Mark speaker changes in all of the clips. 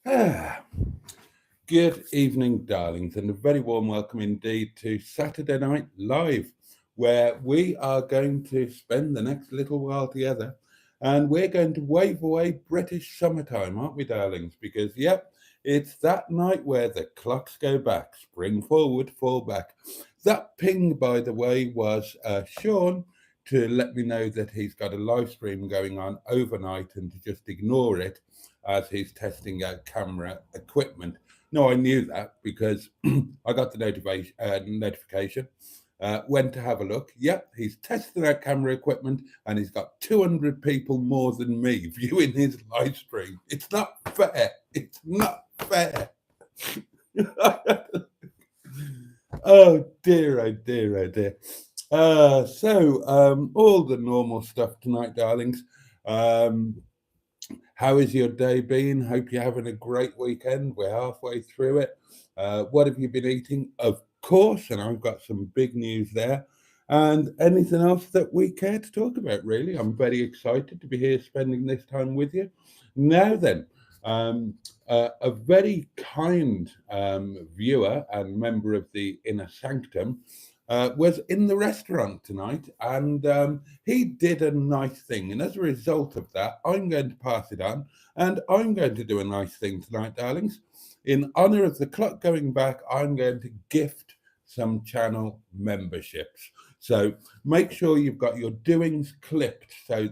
Speaker 1: Ah, good evening, darlings, and a very warm welcome indeed to Saturday Night Live, where we are going to spend the next little while together and we're going to wave away British summertime, aren't we, darlings? Because, yep, it's that night where the clocks go back, spring forward, fall back. That ping, by the way, was Sean to let me know that he's got a live stream going on overnight and to just ignore it as he's testing out camera equipment. No, I knew that because I got the notification. Went to have a look. Yep, he's testing out camera equipment and he's got 200 people more than me viewing his live stream. It's not fair. It's not fair. Oh dear, oh dear, oh dear. All the normal stuff tonight, darlings. Um, how has your day been? Hope you're having a great weekend. We're halfway through it. What have you been eating? Of course, and I've got some big news there. And anything else that we care to talk about, really? I'm very excited to be here spending this time with you. Now then, a very kind viewer and member of the Inner Sanctum was in the restaurant tonight, and he did a nice thing. And as a result of that, I'm going to pass it on, and I'm going to do a nice thing tonight, darlings. In honor of the clock going back, I'm going to gift some channel memberships. So make sure you've got your doings clicked so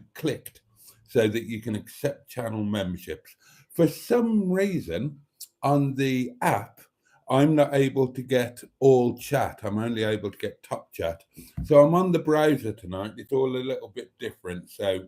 Speaker 1: that you can accept channel memberships. For some reason, on the app, I'm not able to get all chat. I'm only able to get top chat. So I'm on the browser tonight. It's all a little bit different. So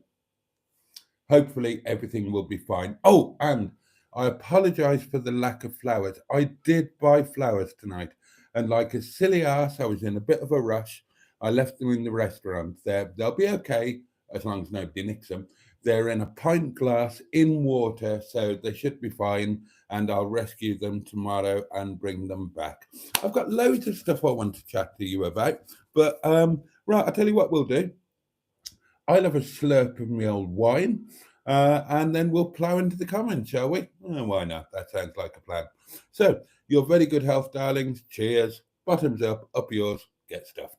Speaker 1: hopefully everything will be fine. Oh, and I apologize for the lack of flowers. I did buy flowers tonight. And like a silly ass, I was in a bit of a rush. I left them in the restaurant. They'll be okay as long as nobody nicks them. They're in a pint glass in water, so they should be fine. And I'll rescue them tomorrow and bring them back. I've got loads of stuff I want to chat to you about. But right, I'll tell you what we'll do. I'll have a slurp of my old wine, and then we'll plough into the comments, shall we? Why not? That sounds like a plan. So, your very good health, darlings. Cheers. Bottoms up yours. Get stuffed.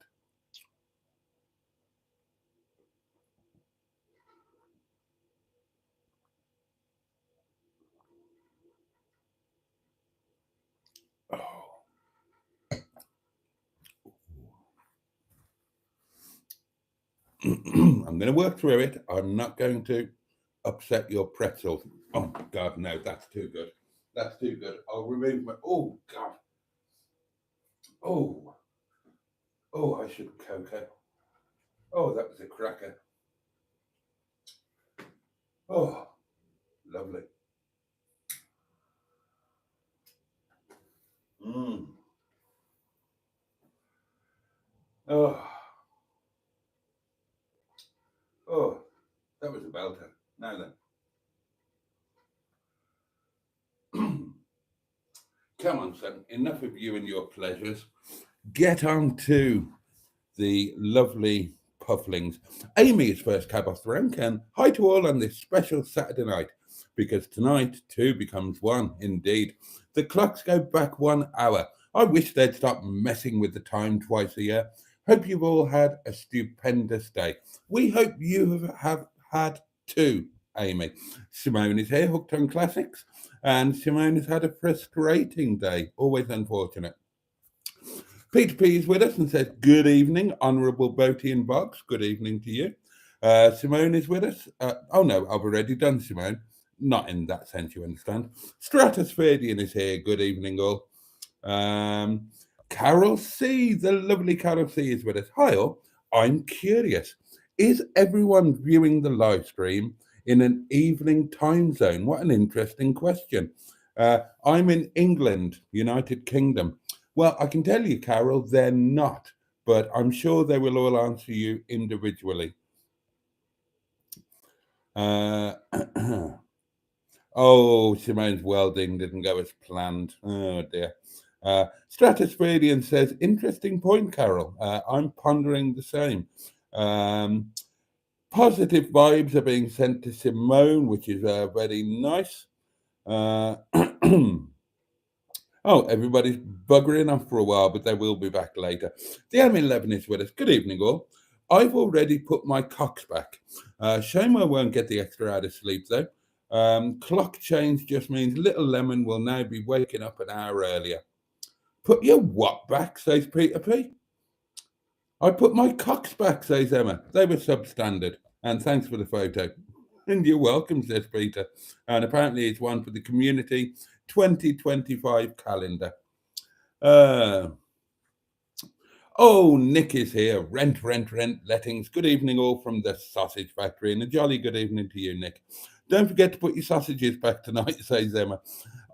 Speaker 1: Oh. I'm going to work through it. I'm not going to upset your pretzels. Oh, God, no, that's too good. That's too good. I'll remove my. Oh, God. Oh, oh, I should cocoa. Oh, that was a cracker. Oh, lovely. Mm. Oh, oh, that was a belter. Now then. Come on, son. Enough of you and your pleasures. Get on to the lovely pufflings. Amy is first cab off the rank, and hi to all on this special Saturday night, because tonight two becomes one, indeed. The clocks go back 1 hour. I wish they'd stop messing with the time twice a year. Hope you've all had a stupendous day. We hope you have had too, Amy. Simone is here, hooked on classics, and Simone has had a frustrating day, always unfortunate. Peter P is with us and says, good evening, Honourable Boaty and Box. Good evening to you. Simone is with us. Oh, no, I've already done Simone. Not in that sense, you understand. Stratospherdian is here. Good evening, all. Um, Carol C, the lovely Carol C is with us. Hi, all. I'm curious. Is everyone viewing the live stream in an evening time zone? What an interesting question. I'm in England, United Kingdom. Well, I can tell you, Carol, they're not, but I'm sure they will all answer you individually. Uh, oh, Simone's welding didn't go as planned. Oh, dear. Stratospherdian says, interesting point, Carol. I'm pondering the same. Positive vibes are being sent to Simone, which is very nice. Uh, oh, everybody's buggering off for a while, but they will be back later. The M11 is with us. Good evening, all. I've already put my cocks back. Shame I won't get the extra hour of sleep, though. Clock change just means little Lemon will now be waking up an hour earlier. Put your what back, says Peter P. I put my cocks back, says Emma. They were substandard. And thanks for the photo. And you're welcome, says Peter. And apparently it's one for the community 2025 calendar. Oh, Nick is here. Rent, lettings. Good evening, all from the sausage factory. And a jolly good evening to you, Nick. Don't forget to put your sausages back tonight, says Emma.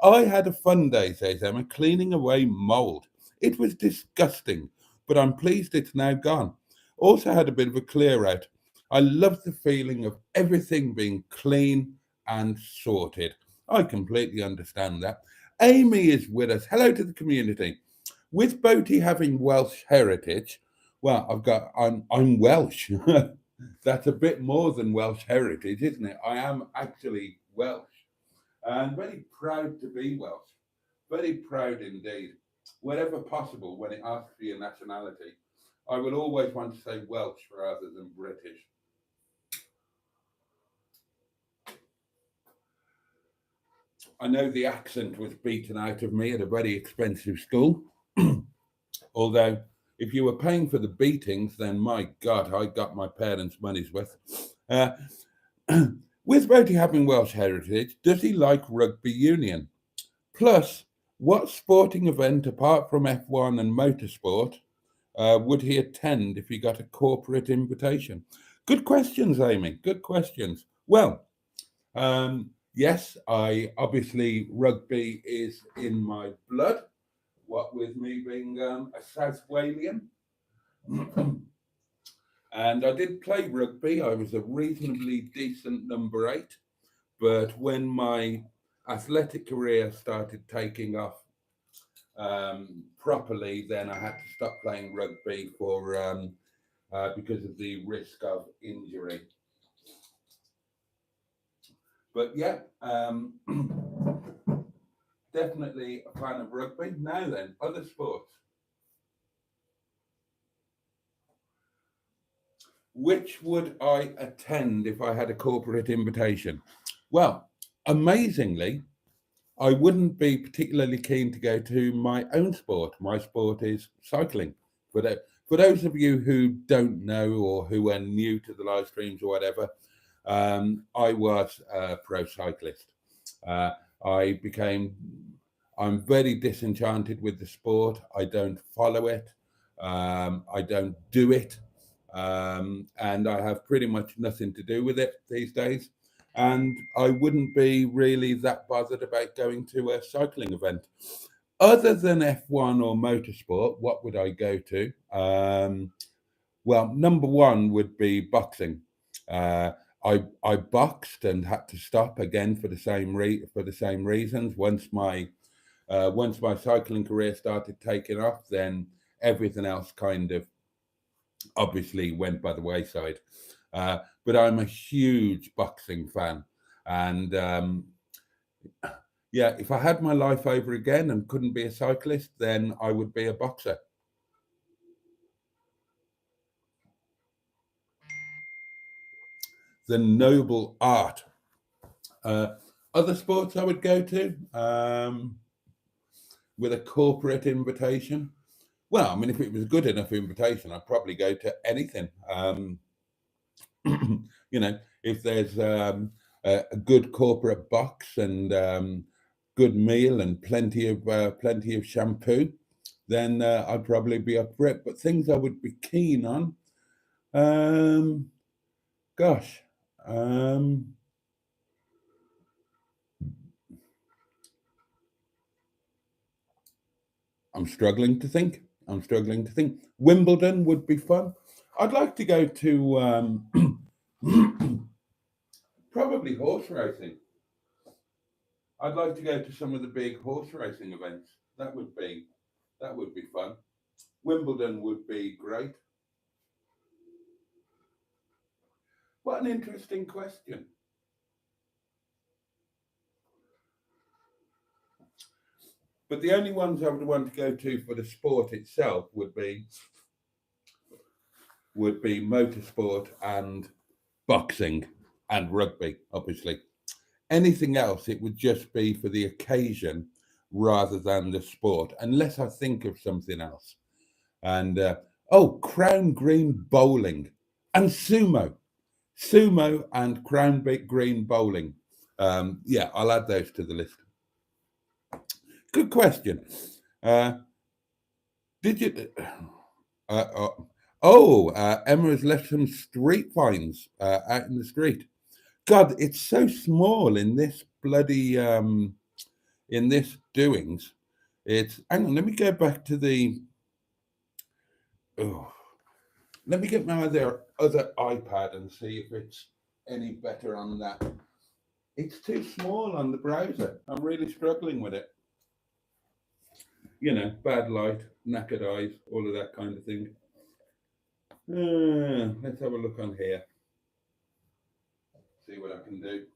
Speaker 1: I had a fun day, says Emma, cleaning away mould. It was disgusting, but I'm pleased it's now gone. Also had a bit of a clear out. I love the feeling of everything being clean and sorted. I completely understand that. Amy is with us. Hello to the community. With Boaty having Welsh heritage, well, I'm Welsh. That's a bit more than Welsh heritage, isn't it? I am actually Welsh and very proud to be Welsh. Very proud indeed. Wherever possible, when it asks for your nationality, I will always want to say Welsh rather than British. I know the accent was beaten out of me at a very expensive school. Although, if you were paying for the beatings, then my God, I got my parents' money's worth. Uh, with Boaty having Welsh heritage, does he like rugby union? Plus, what sporting event apart from F1 and motorsport would he attend if he got a corporate invitation? Good questions, Amy. Good questions. Well, yes, I obviously rugby is in my blood. What with me being a South Walian. And I did play rugby. I was a reasonably decent number 8. But when my athletic career started taking off properly, then I had to stop playing rugby because of the risk of injury. But yeah, definitely a fan of rugby. Now then, other sports. Which would I attend if I had a corporate invitation? Well, amazingly, I wouldn't be particularly keen to go to my own sport. My sport is cycling. For those of you who don't know or who are new to the live streams or whatever, I was a pro cyclist. I became, I'm very disenchanted with the sport. I don't follow it. I don't do it. And I have pretty much nothing to do with it these days. And I wouldn't be really that bothered about going to a cycling event. Other than F1 or motorsport, what would I go to? Well, number one would be boxing. I boxed and had to stop again for the same reasons. Once my cycling career started taking off, then everything else kind of obviously went by the wayside. But I'm a huge boxing fan, and yeah, if I had my life over again and couldn't be a cyclist, then I would be a boxer. The noble art. Other sports I would go to with a corporate invitation. Well, I mean, if it was a good enough invitation, I'd probably go to anything. If there's a good corporate box and good meal and plenty of shampoo, then I'd probably be up for it. But things I would be keen on, gosh, I'm struggling to think. Wimbledon would be fun. I'd like to go to probably horse racing. I'd like to go to some of the big horse racing events. That would be fun. Wimbledon would be great. What an interesting question. But the only ones I would want to go to for the sport itself would be motorsport and boxing and rugby, obviously. Anything else, it would just be for the occasion rather than the sport, unless I think of something else. And crown green bowling and sumo and crown green bowling. Yeah, I'll add those to the list. Good question. Did you? Emma has left some street finds out in the street. God, it's so small in this bloody in this doings. It's hang on. Let me go back to the. Oh, let me get my other iPad and see if it's any better on that. It's too small on the browser. I'm really struggling with it. You know, bad light, knackered eyes, all of that kind of thing. Let's have a look on here. See what I can do.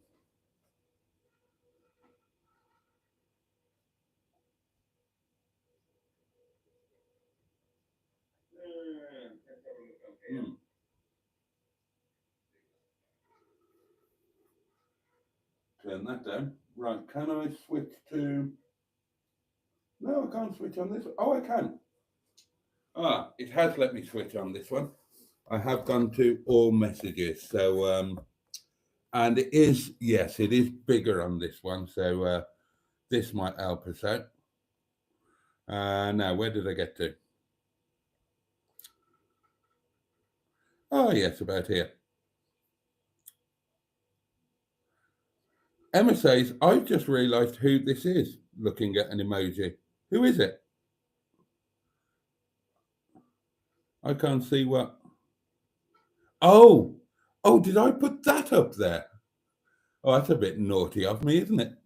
Speaker 1: Turn that down. Right, can I switch to... No, I can't switch on this. Oh, I can. It has let me switch on this one. I have gone to all messages. So, and it is, yes, it is bigger on this one. So this might help us out. Now, where did I get to? Oh, yes, about here. Emma says, I've just realised who this is, looking at an emoji. Who is it? I can't see what. Oh, did I put that up there? Oh, that's a bit naughty of me, isn't it?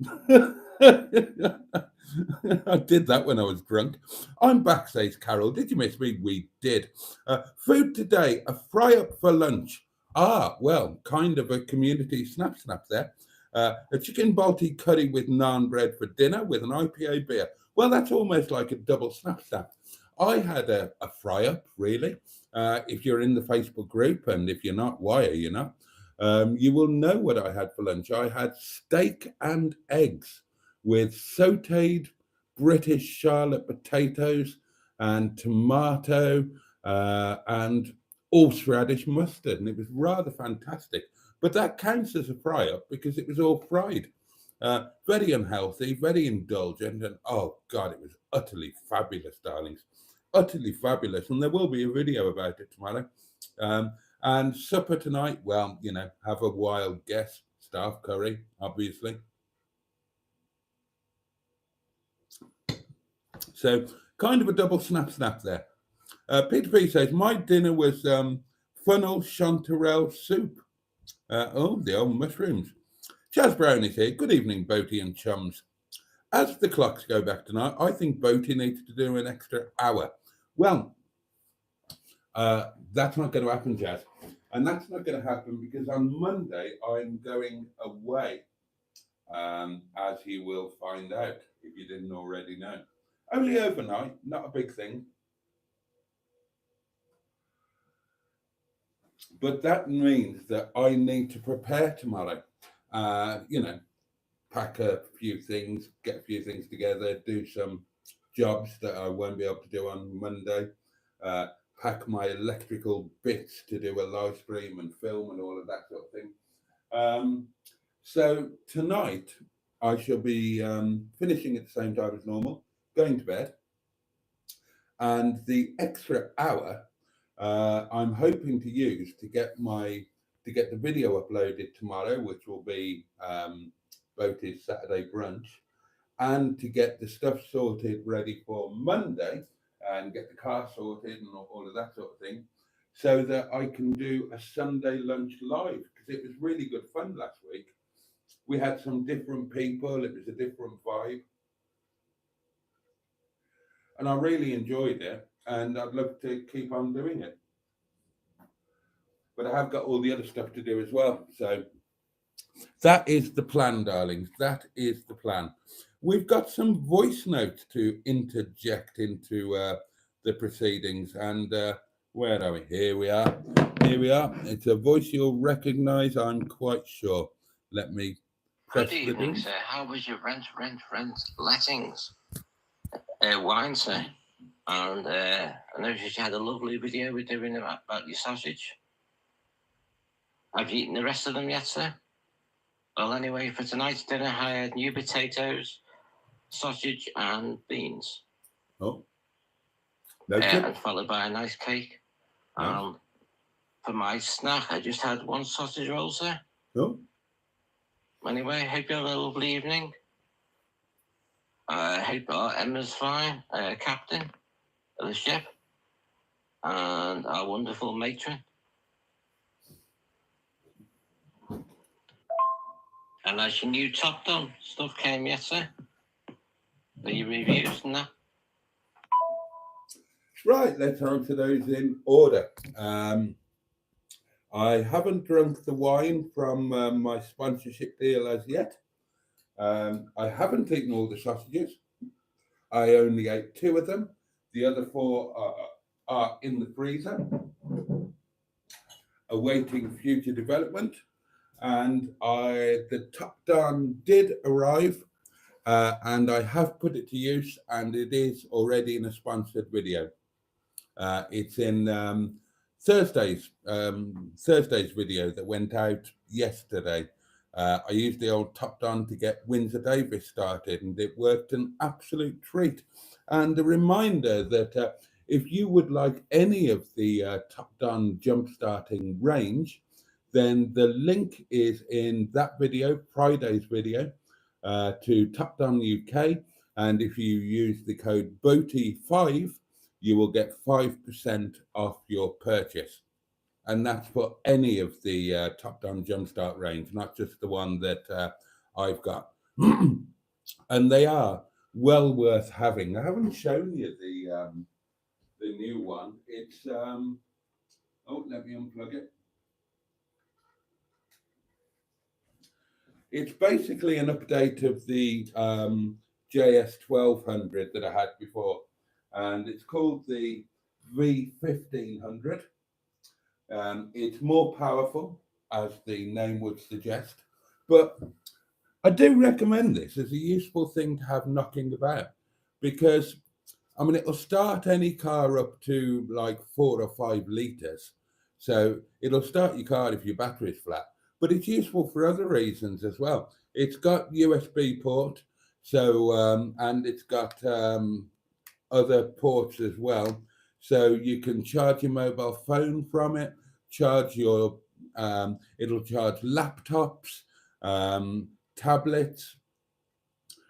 Speaker 1: I did that when I was drunk. I'm back, says Carol. Did you miss me? We did. Food today, a fry up for lunch. Well, kind of a community snap there. A chicken Boaty curry with naan bread for dinner with an IPA beer. Well, that's almost like a double snap. I had a fry up, really. If you're in the Facebook group, and if you're not, why are you not? You will know what I had for lunch. I had steak and eggs with sautéed British Charlotte potatoes and tomato and horseradish mustard, and it was rather fantastic. But that counts as a fry up because it was all fried. Very unhealthy, very indulgent, and oh God, it was utterly fabulous, darlings. Utterly fabulous. And there will be a video about it tomorrow. And supper tonight, well, you know, have a wild guess. Staff curry, obviously. So kind of a double snap there. Peter P says, my dinner was funnel chanterelle soup. The old mushrooms. Jazz Brown is here. Good evening, Boaty and chums. As the clocks go back tonight, I think Boaty needs to do an extra hour. Well, that's not going to happen, Jazz. And that's not going to happen because on Monday I'm going away, as you will find out if you didn't already know. Only overnight, not a big thing. But that means that I need to prepare tomorrow. You know, pack a few things, get a few things together, do some jobs that I won't be able to do on Monday. Pack my electrical bits to do a live stream and film and all of that sort of thing. So tonight I shall be finishing at the same time as normal, going to bed, and the extra hour I'm hoping to use to get the video uploaded tomorrow, which will be Boaty's Saturday brunch, and to get the stuff sorted ready for Monday and get the car sorted and all of that sort of thing, so that I can do a Sunday lunch live, because it was really good fun last week. We had some different people, it was a different vibe, and I really enjoyed it, and I'd love to keep on doing it. But I have got all the other stuff to do as well. So that is the plan, darlings. That is the plan. we've got some voice notes to interject into the proceedings. And where are we? Here we are. Here we are. It's a voice you'll recognise, I'm quite sure. Let me press
Speaker 2: Good evening, sir. How was your rent lettings? Wine, sir. And I noticed you had a lovely video we're doing about your sausage. Have you eaten the rest of them yet, sir? Well, anyway, for tonight's dinner, I had new potatoes, sausage, and beans.
Speaker 1: Oh.
Speaker 2: And followed by a nice cake. For my snack, I just had one sausage roll, sir.
Speaker 1: Oh.
Speaker 2: Anyway, hope you have a lovely evening. I hope Emma's fine, captain of the ship, and our wonderful matron. And as your new Top Gun stuff came yet, sir? The reviews and that?
Speaker 1: Right, let's answer those in order. I haven't drunk the wine from my sponsorship deal as yet. I haven't eaten all the sausages. I only ate 2 of them. The other 4 are in the freezer, awaiting future development. And the Top Gun did arrive, and I have put it to use, and it is already in a sponsored video. It's in Thursday's video that went out yesterday. I used the old Top Gun to get Windsor Davis started, and it worked an absolute treat. And a reminder that if you would like any of the Top Gun jump starting range, then the link is in that video, Friday's video, to Top Gun UK. And if you use the code Boaty5, you will get 5% off your purchase. And that's for any of the Top Gun Jumpstart range, not just the one that I've got. And they are well worth having. I haven't shown you the new one. It's, let me unplug it. It's basically an update of the JS 1200 that I had before. And it's called the V1500. It's more powerful, as the name would suggest, but I do recommend this as a useful thing to have knocking about, because I mean it'll start any car up to like 4 or 5 litres, so it'll start your car if your battery's flat, but it's useful for other reasons as well. It's got USB port, so and it's got other ports as well, so you can charge your mobile phone from it, charge your it'll charge laptops, tablets.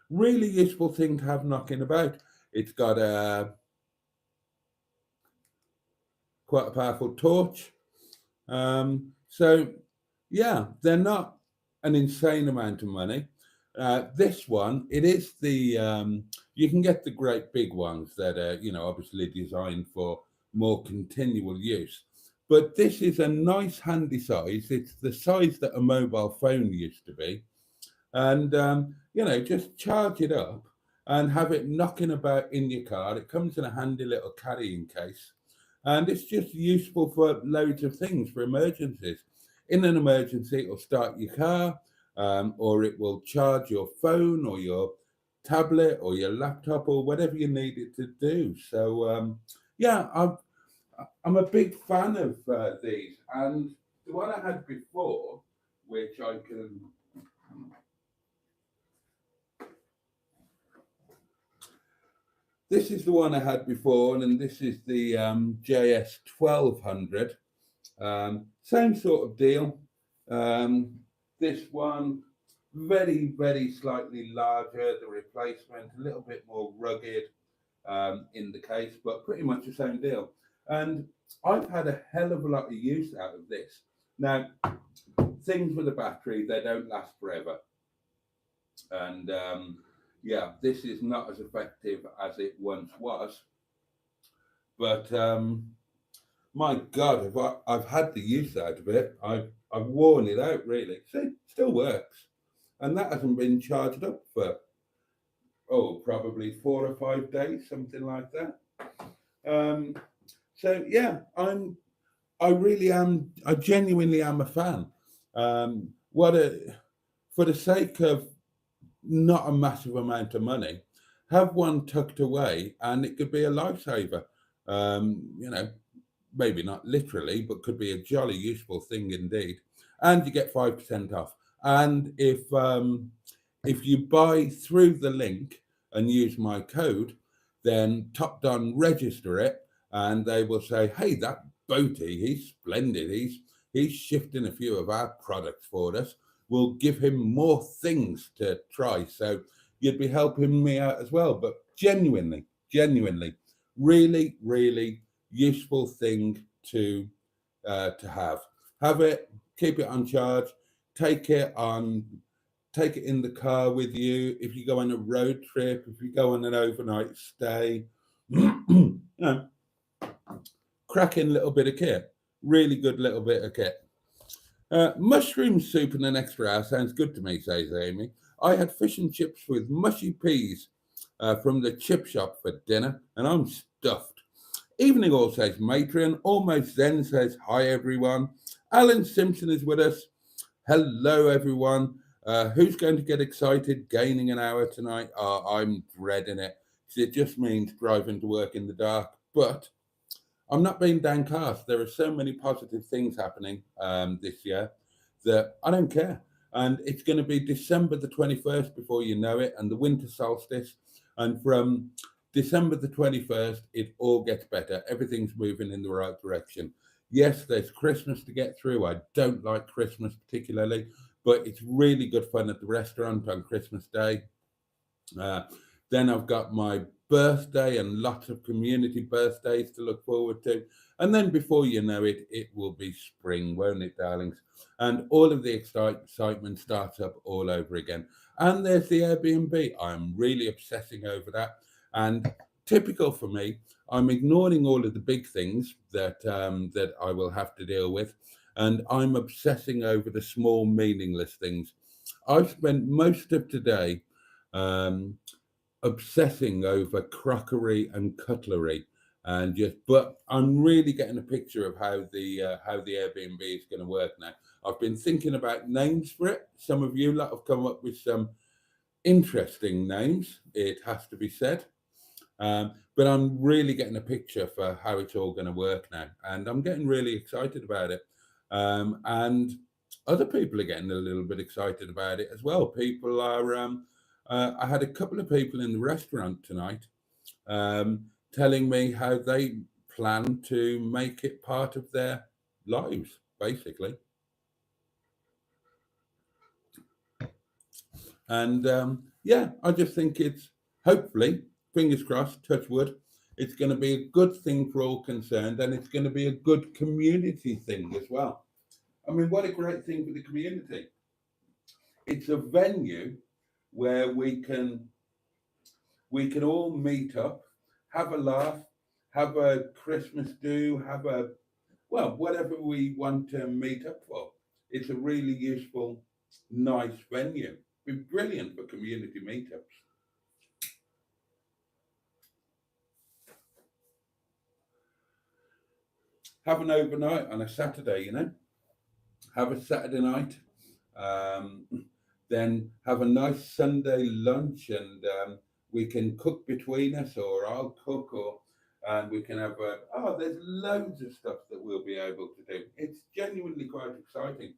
Speaker 1: Really useful thing to have knocking about. It's got quite a powerful torch, so yeah, they're not an insane amount of money. This one, it is the you can get the great big ones that are, obviously designed for more continual use. But this is a nice, handy size. It's the size that a mobile phone used to be. And, just charge it up and have it knocking about in your car. It comes in a handy little carrying case. And it's just useful for loads of things, for emergencies. In an emergency, it'll start your car, or it will charge your phone or your tablet or your laptop or whatever you need it to do. So, I'm a big fan of these. And the one I had before, which I can... This is the one I had before, and this is the JS 1200. Same sort of deal. This one, very, very slightly larger, the replacement, a little bit more rugged in the case, but pretty much the same deal. And I've had a hell of a lot of use out of this. Now, things with a battery, they don't last forever. And this is not as effective as it once was. But my God, I've had the use out of it. I've worn it out, really. See, it still works. And that hasn't been charged up for probably 4 or 5 days, something like that. So yeah, I really am. I genuinely am a fan. What a For the sake of not a massive amount of money, have one tucked away, and it could be a lifesaver. You know, maybe not literally, but could be a jolly useful thing indeed. And you get 5% off. And if you buy through the link and use my code, then Top Don register it, and they will say, "Hey, that Boaty, he's splendid. He's shifting a few of our products for us. We'll give him more things to try." So you'd be helping me out as well. But genuinely, really, really useful thing to have. Have it, keep it on charge, take it on, take it in the car with you. If you go on a road trip, if you go on an overnight stay, you know, cracking little bit of kit, really good little bit of kit. Mushroom soup and an extra hour sounds good to me, says Amy. I had fish and chips with mushy peas from the chip shop for dinner, and I'm stuffed. Evening all, says Matron. Almost Zen says hi everyone. Alan Simpson is with us. Hello everyone. Who's going to get excited gaining an hour tonight? I'm dreading it. It just means driving to work in the dark. But I'm not being downcast. There are so many positive things happening this year that I don't care. And it's going to be December the 21st before you know it, and the winter solstice. And from December the 21st, it all gets better. Everything's moving in the right direction. Yes, there's Christmas to get through. I don't like Christmas particularly, but it's really good fun at the restaurant on Christmas Day. Then I've got my birthday and lots of community birthdays to look forward to. And then before you know it, it will be spring, won't it, darlings? And all of the excitement starts up all over again. And there's the Airbnb. I'm really obsessing over that. And typical for me, I'm ignoring all of the big things that I will have to deal with, and I'm obsessing over the small, meaningless things. I've spent most of today obsessing over crockery and cutlery, and but I'm really getting a picture of how the Airbnb is going to work now. I've been thinking about names for it. Some of you lot have come up with some interesting names, it has to be said. But I'm really getting a picture for how it's all going to work now, and I'm getting really excited about it. And other people are getting a little bit excited about it as well. People are. I had a couple of people in the restaurant tonight telling me how they plan to make it part of their lives, basically. And yeah, I just think it's hopefully, fingers crossed, touch wood, it's going to be a good thing for all concerned, and it's going to be a good community thing as well. I mean, what a great thing for the community. It's a venue where we can all meet up, have a laugh, have a Christmas do, have a, well, whatever we want to meet up for. It's a really useful, nice venue. Be brilliant for community meetups. Have an overnight on a Saturday, you know. Have a Saturday night. Then have a nice Sunday lunch, and we can cook between us, or I'll cook, or and we can have a, oh, there's loads of stuff that we'll be able to do. It's genuinely quite exciting.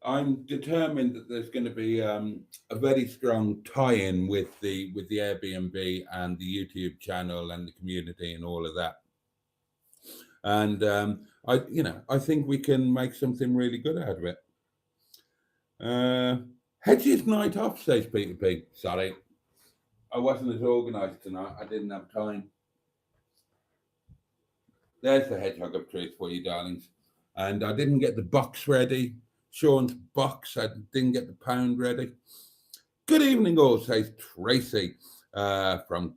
Speaker 1: I'm determined that there's going to be a very strong tie-in with the Airbnb and the YouTube channel and the community and all of that. And I think we can make something really good out of it. Hedges night off, says Peter P. Sorry, I wasn't as organised tonight. I didn't have time. There's the hedgehog of truth for you, darlings. And I didn't get the box ready. Sean's box. I didn't get the pound ready. Good evening, all, says Tracy from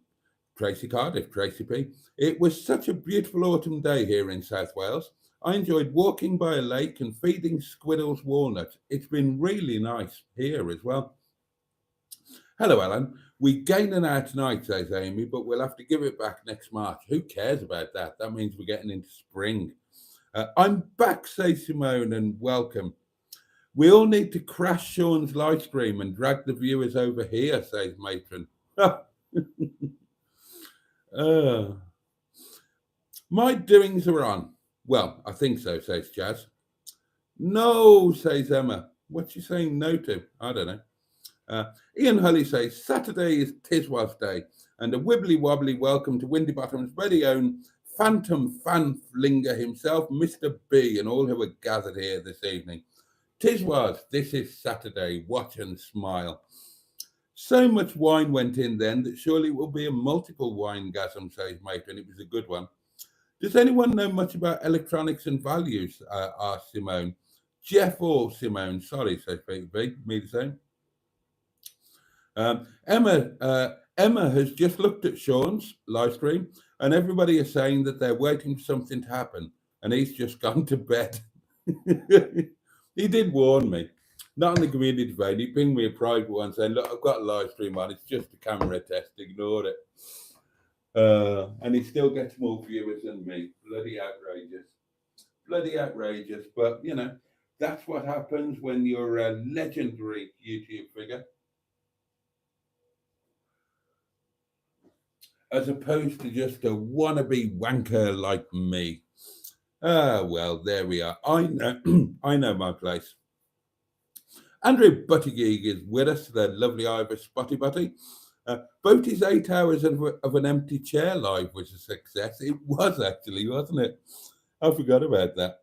Speaker 1: Tracy Cardiff, Tracy P. It was such a beautiful autumn day here in South Wales. I enjoyed walking by a lake and feeding squirrels walnuts. It's been really nice here as well. Hello, Alan. We gain an hour tonight, says Amy, but we'll have to give it back next March. Who cares about that? That means we're getting into spring. I'm back, says Simone, and welcome. We all need to crash Sean's live stream and drag the viewers over here, says Matron. My doings are on. Well, I think so, says Jazz. No, says Emma. What's she saying no to? I don't know. Ian Hully says, Saturday is Tiswas Day, and a wibbly wobbly welcome to Windy-Bottom's very own phantom fanflinger himself, Mr. B, and all who are gathered here this evening. Tiswas, this is Saturday, watch and smile. So much wine went in then that surely it will be a multiple wine-gasm, says Matron. It was a good one. Does anyone know much about electronics and values? Asked Simone. Jeff or Simone? Sorry, says Peter B. Me the same. Emma has just looked at Sean's live stream, and everybody is saying that they're waiting for something to happen, and he's just gone to bed. He did warn me. Not on the community phone. He pinged me a private one saying, look, I've got a live stream on. It's just a camera test. Ignore it. And he still gets more viewers than me. Bloody outrageous. Bloody outrageous. But, you know, that's what happens when you're a legendary YouTube figure. As opposed to just a wannabe wanker like me. Well, there we are. I know my place. Andrew Buttigieg is with us, the lovely Irish Spotty Butty. Boaty's 8 hours of an empty chair live was a success. It was actually, wasn't it? I forgot about that.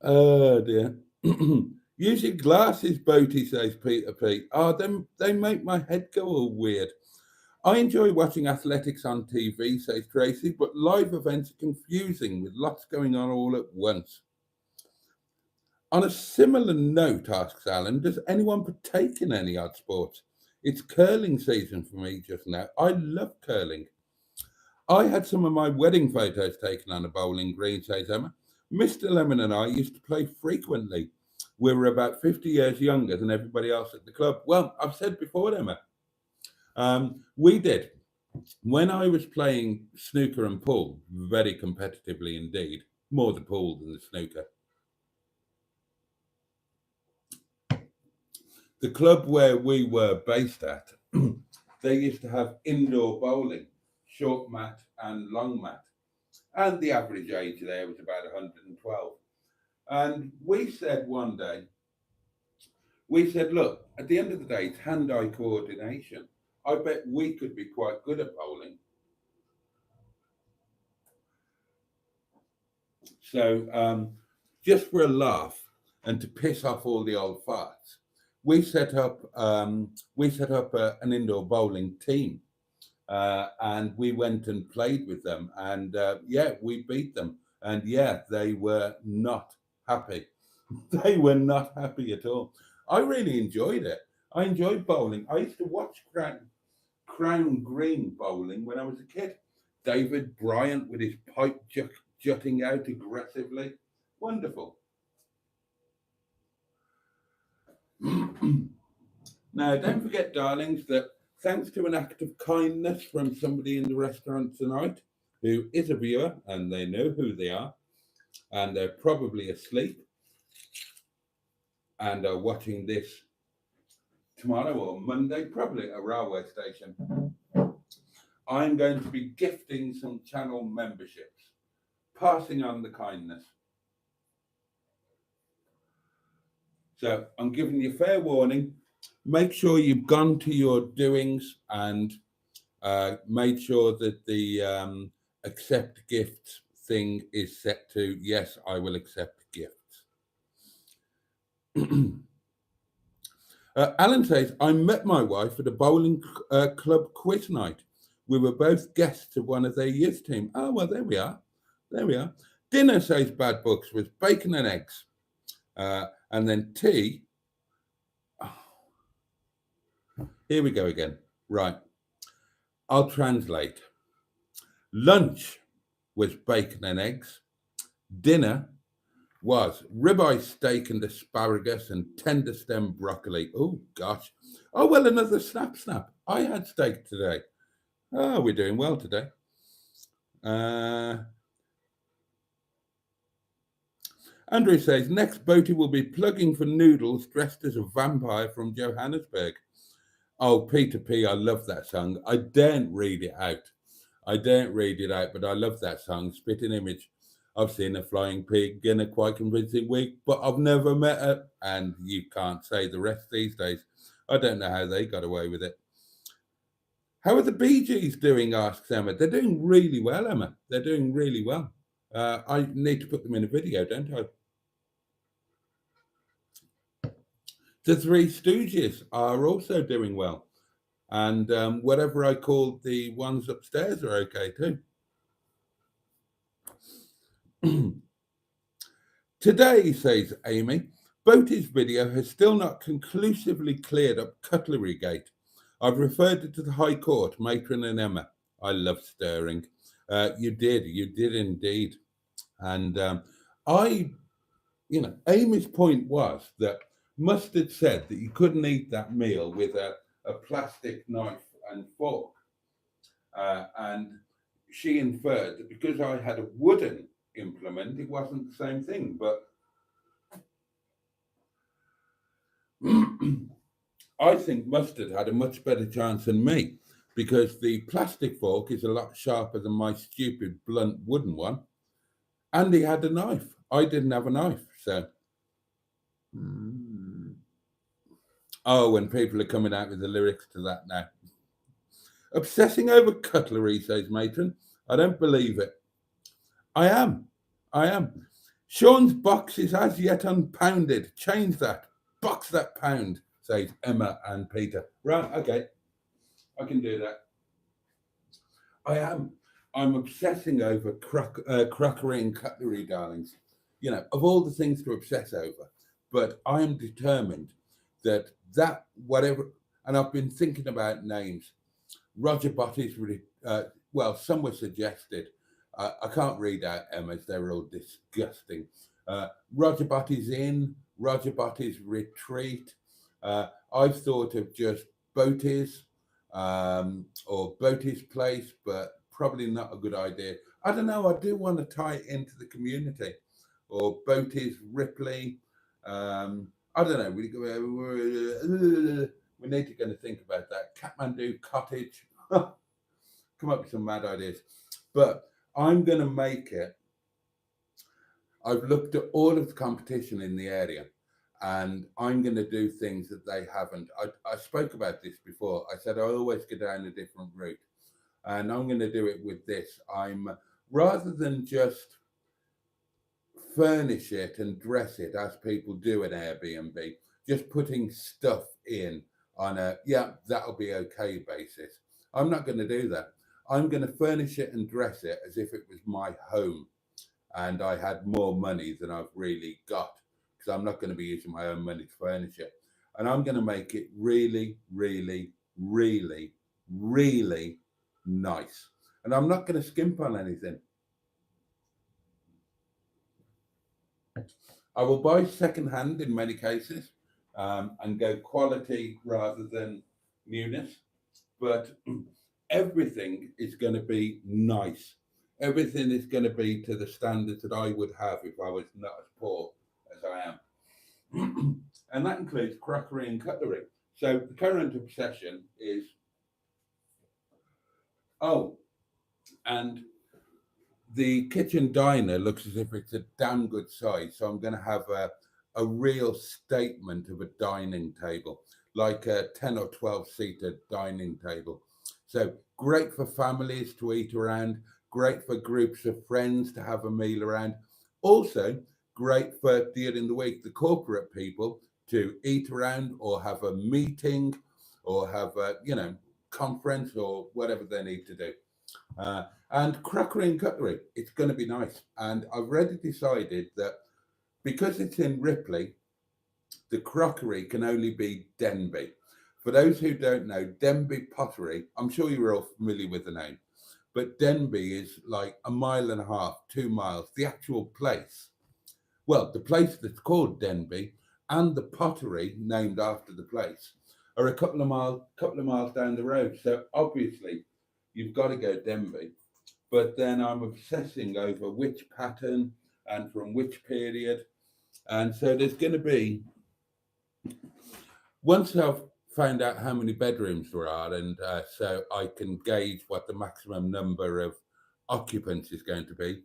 Speaker 1: Oh dear. Use your glasses, Boaty, says Peter P. Oh, they make my head go all weird. I enjoy watching athletics on TV, says Tracy, but live events are confusing with lots going on all at once. On a similar note, asks Alan, does anyone partake in any odd sports? It's curling season for me just now. I love curling. I had some of my wedding photos taken on a bowling green, says Emma. Mr. Lemon and I used to play frequently. We were about 50 years younger than everybody else at the club. Well, I've said before, Emma, we did. When I was playing snooker and pool, very competitively indeed, more the pool than the snooker. The club where we were based at, they used to have indoor bowling, short mat and long mat. And the average age there was about 112. And we said one day, look, at the end of the day, it's hand-eye coordination. I bet we could be quite good at bowling. So just for a laugh and to piss off all the old farts, we set up an indoor bowling team, and we went and played with them, and we beat them, and they were not happy. They were not happy at all. I really enjoyed it. I enjoyed bowling. I used to watch Crown Green bowling when I was a kid. David Bryant with his pipe jutting out aggressively. Wonderful. Now, don't forget, darlings, that thanks to an act of kindness from somebody in the restaurant tonight who is a viewer, and they know who they are, and they're probably asleep and are watching this tomorrow or Monday, probably at a railway station, I'm going to be gifting some channel memberships, passing on the kindness. So I'm giving you fair warning. Make sure you've gone to your doings and made sure that the accept gifts thing is set to, yes, I will accept gifts. Alan says, I met my wife at a bowling club quiz night. We were both guests of one of their youth team. Oh, well, there we are. There we are. Dinner, says Bad Books, was bacon and eggs. And then tea. Oh. Here we go again. Right. I'll translate. Lunch was bacon and eggs. Dinner was ribeye steak and asparagus and tender stem broccoli. Oh, gosh. Oh, well, another snap. I had steak today. Oh, we're doing well today. Andrew says, next Boaty will be plugging for noodles dressed as a vampire from Johannesburg. Oh, Peter P, I love that song. I daren't read it out. But I love that song. Spitting image. I've seen a flying pig in a quite convincing wig, but I've never met her. And you can't say the rest these days. I don't know how they got away with it. How are the Bee Gees doing, asks Emma. They're doing really well, Emma. They're doing really well. I need to put them in a video, don't I? The Three Stooges are also doing well. And whatever I call the ones upstairs are okay too. Today, says Amy, Boaty's video has still not conclusively cleared up Cutlery Gate. I've referred it to the High Court, Matron and Emma. I love stirring. You did indeed. And Amy's point was that Mustard said that you couldn't eat that meal with a plastic knife and fork. And she inferred that because I had a wooden implement, it wasn't the same thing. But I think Mustard had a much better chance than me because the plastic fork is a lot sharper than my stupid blunt wooden one. And he had a knife. I didn't have a knife, so... Oh, and people are coming out with the lyrics to that now. Obsessing over cutlery, says Matron. I don't believe it. I am. Sean's box is as yet unpounded. Change that. Box that pound, says Emma and Peter. Right, okay. I can do that. I am. I'm obsessing over crockery and cutlery, darlings. You know, of all the things to obsess over. But I am determined that whatever, and I've been thinking about names. Roger Boaty's, some were suggested. I can't read out Emma's, they're all disgusting. Roger Boaty's Inn, Roger Boaty's Retreat. I've thought of just Boaty's or Boaty's Place, but probably not a good idea. I don't know, I do want to tie it into the community. Or Boaty's Ripley. I don't know. We need to go and think about that. Kathmandu Cottage. Come up with some mad ideas. But I'm going to make it. I've looked at all of the competition in the area and I'm going to do things that they haven't. I spoke about this before. I said I always go down a different route and I'm going to do it with this. Rather than just furnish it and dress it as people do at Airbnb, just putting stuff in on that'll be okay basis. I'm not going to do that. I'm going to furnish it and dress it as if it was my home and I had more money than I've really got, because I'm not going to be using my own money to furnish it. And I'm going to make it really, really, really, really nice. And I'm not going to skimp on anything. I will buy secondhand in many cases and go quality rather than newness, but everything is going to be nice. Everything is going to be to the standards that I would have if I was not as poor as I am. And that includes crockery and cutlery. So the current obsession is, and the kitchen diner looks as if it's a damn good size. So I'm going to have a real statement of a dining table, like a 10 or 12 seater dining table. So great for families to eat around, great for groups of friends to have a meal around. Also great for during the week, the corporate people to eat around or have a meeting or have a, conference or whatever they need to do. And crockery and cutlery, it's going to be nice. And I've already decided that because it's in Ripley, the crockery can only be Denby. For those who don't know, Denby pottery, I'm sure you're all familiar with the name, but Denby is like a mile and a half, 2 miles. The actual place, well, the place that's called Denby and the pottery named after the place are a couple of miles down the road. So obviously, you've got to go Denby. But then I'm obsessing over which pattern and from which period. And so there's going to be, once I've found out how many bedrooms there are, and so I can gauge what the maximum number of occupants is going to be,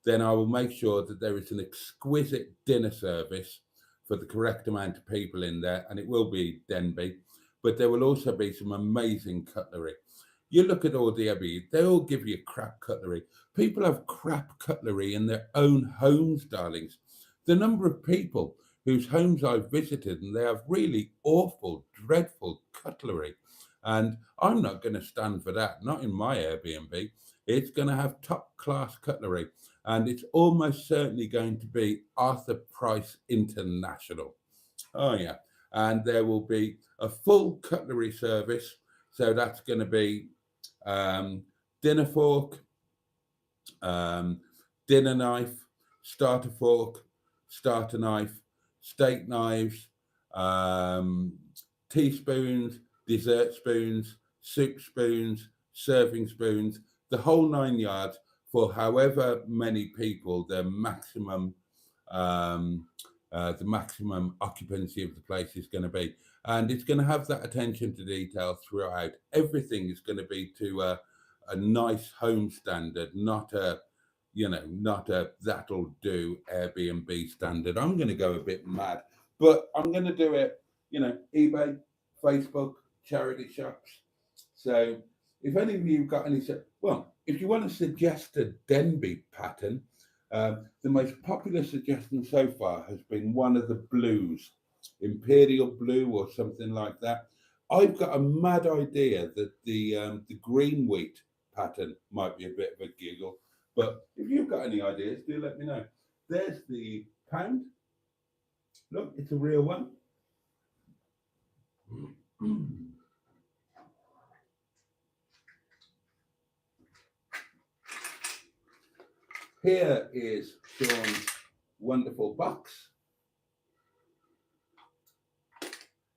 Speaker 1: then I will make sure that there is an exquisite dinner service for the correct amount of people in there, and it will be Denby, but there will also be some amazing cutlery. You look at all the Abbey, they all give you crap cutlery. People have crap cutlery in their own homes, darlings. The number of people whose homes I've visited and they have really awful, dreadful cutlery. And I'm not going to stand for that, not in my Airbnb. It's going to have top class cutlery and it's almost certainly going to be Arthur Price International. Oh, yeah. And there will be a full cutlery service. So that's going to be dinner fork, dinner knife, starter fork, starter knife, steak knives, teaspoons, dessert spoons, soup spoons, serving spoons, the whole 9 yards for however many people um, the maximum occupancy of the place is going to be. And it's going to have that attention to detail throughout. Everything is going to be to a nice home standard, not a that'll do Airbnb standard. I'm going to go a bit mad, but I'm going to do it, eBay, Facebook, charity shops. So if any of you got any, well, if you want to suggest a Denby pattern, the most popular suggestion so far has been one of the blues, imperial blue or something like that. I've got a mad idea that the green wheat pattern might be a bit of a giggle. But if you've got any ideas, do let me know. There's the pound. Look, it's a real one. Here is Sean's wonderful box.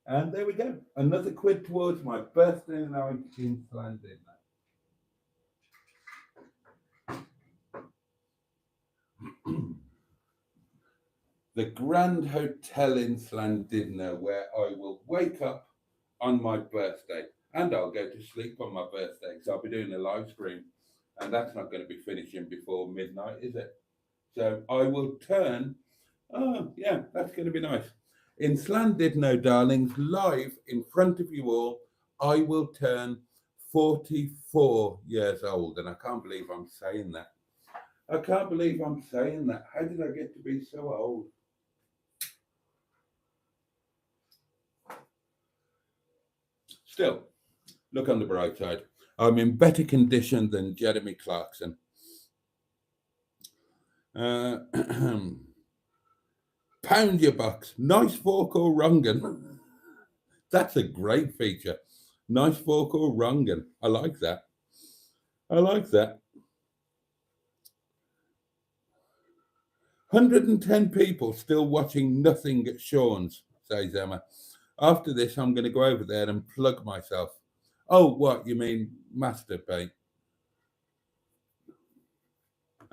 Speaker 1: And there we go. Another quid towards my birthday and I'm in London. The Grand Hotel in Llandudno, where I will wake up on my birthday and I'll go to sleep on my birthday because I'll be doing a live stream and that's not going to be finishing before midnight, is it? So I will turn, oh yeah, that's going to be nice. In Llandudno, darlings, live in front of you all, I will turn 44 years old and I can't believe I'm saying that. I can't believe I'm saying that. How did I get to be so old? Still, look on the bright side. I'm in better condition than Jeremy Clarkson. Pound your bucks. Nice fork or rungan. That's a great feature. Nice fork or rungan. I like that. I like that. 110 people still watching nothing at Sean's, says Emma. After this, I'm going to go over there and plug myself. Oh, what? You mean masturbate?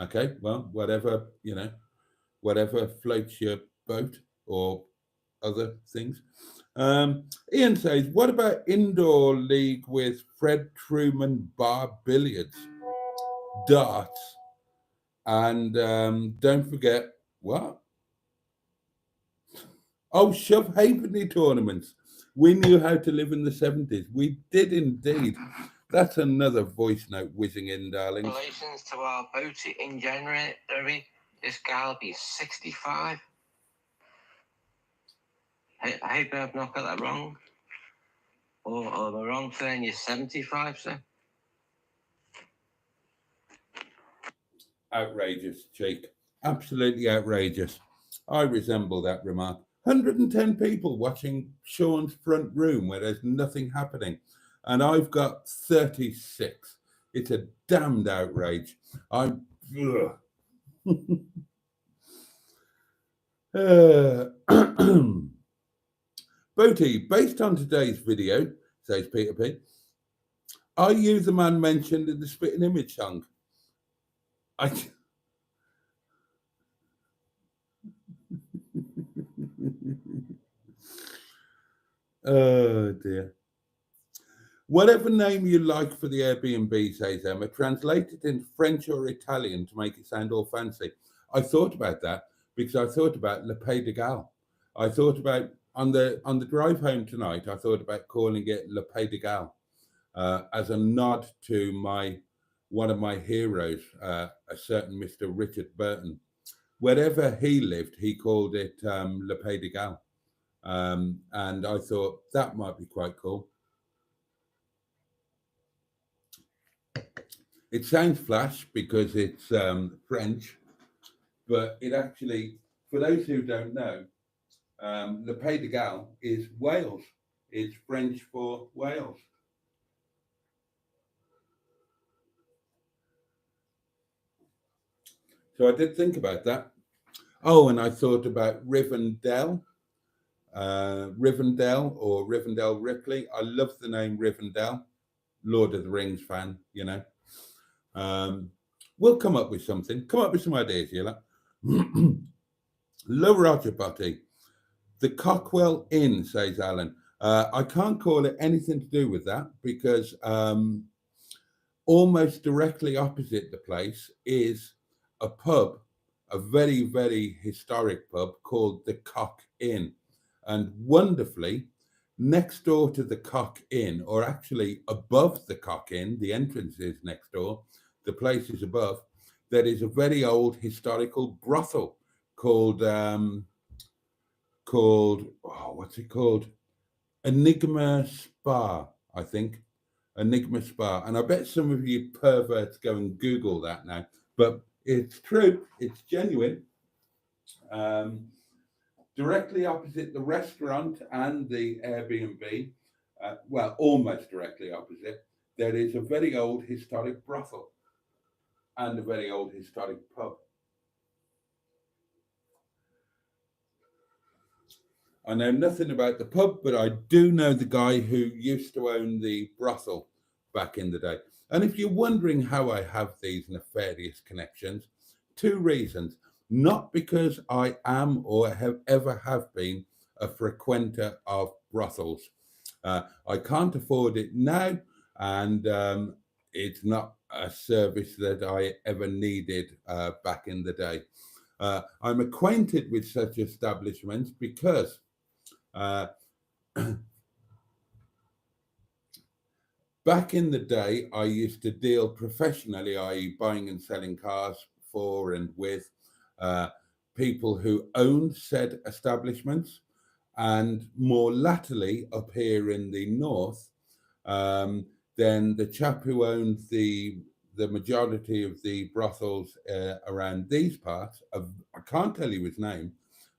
Speaker 1: Okay, well, whatever, whatever floats your boat or other things. Ian says, what about indoor league with Fred Truman bar billiards, darts, and don't forget, what? Oh, shove halfpenny tournaments. We knew how to live in the 70s. We did indeed. That's another voice note whizzing in, darling.
Speaker 2: Congratulations to our Boaty in January. This guy will be 65. I hope I've not got that wrong. Or am I wrong saying you're 75, sir?
Speaker 1: Outrageous, Jake. Absolutely outrageous. I resemble that remark. 110 people watching Sean's front room where there's nothing happening. And I've got 36. It's a damned outrage. Boaty, based on today's video, says Peter P, are you the man mentioned in the Spitting Image song? Oh dear. Whatever name you like for the Airbnb, says Emma, translate it into French or Italian to make it sound all fancy. I thought about that because I thought about Le Pays de Galles. I thought about on the drive home tonight. I thought about calling it Le Pays de Galles as a nod to one of my heroes, a certain Mr. Richard Burton. Wherever he lived, he called it Le Pays de Galles, and I thought that might be quite cool. It sounds flash because it's French, but it actually, for those who don't know, Le Pays de Galles is Wales. It's French for Wales. So I did think about that. Oh, and I thought about Rivendell or Rivendell Ripley. I love the name Rivendell. Lord of the Rings fan, you know. We'll come up with something. Come up with some ideas, Yella. Low Roger Boaty. The Cockwell Inn, says Alan. I can't call it anything to do with that because almost directly opposite the place is a pub, a very, very historic pub called the Cock Inn. And wonderfully, next door to the Cock Inn, or actually above the Cock Inn, the entrance is next door, the place is above, there is a very old historical brothel called what's it called? Enigma Spa, I think. Enigma Spa. And I bet some of you perverts go and Google that now, but it's true, it's genuine. Directly opposite the restaurant and the Airbnb, well, almost directly opposite, there is a very old historic brothel and a very old historic pub. I know nothing about the pub, but I do know the guy who used to own the brothel back in the day. And if you're wondering how I have these nefarious connections, 2 reasons. Not because I am or have been a frequenter of brothels. I can't afford it now, and it's not a service that I ever needed back in the day. I'm acquainted with such establishments because back in the day, I used to deal professionally, i.e. buying and selling cars for and with people who owned said establishments. And more latterly, up here in the north, then the chap who owned the majority of the brothels around these parts, I can't tell you his name,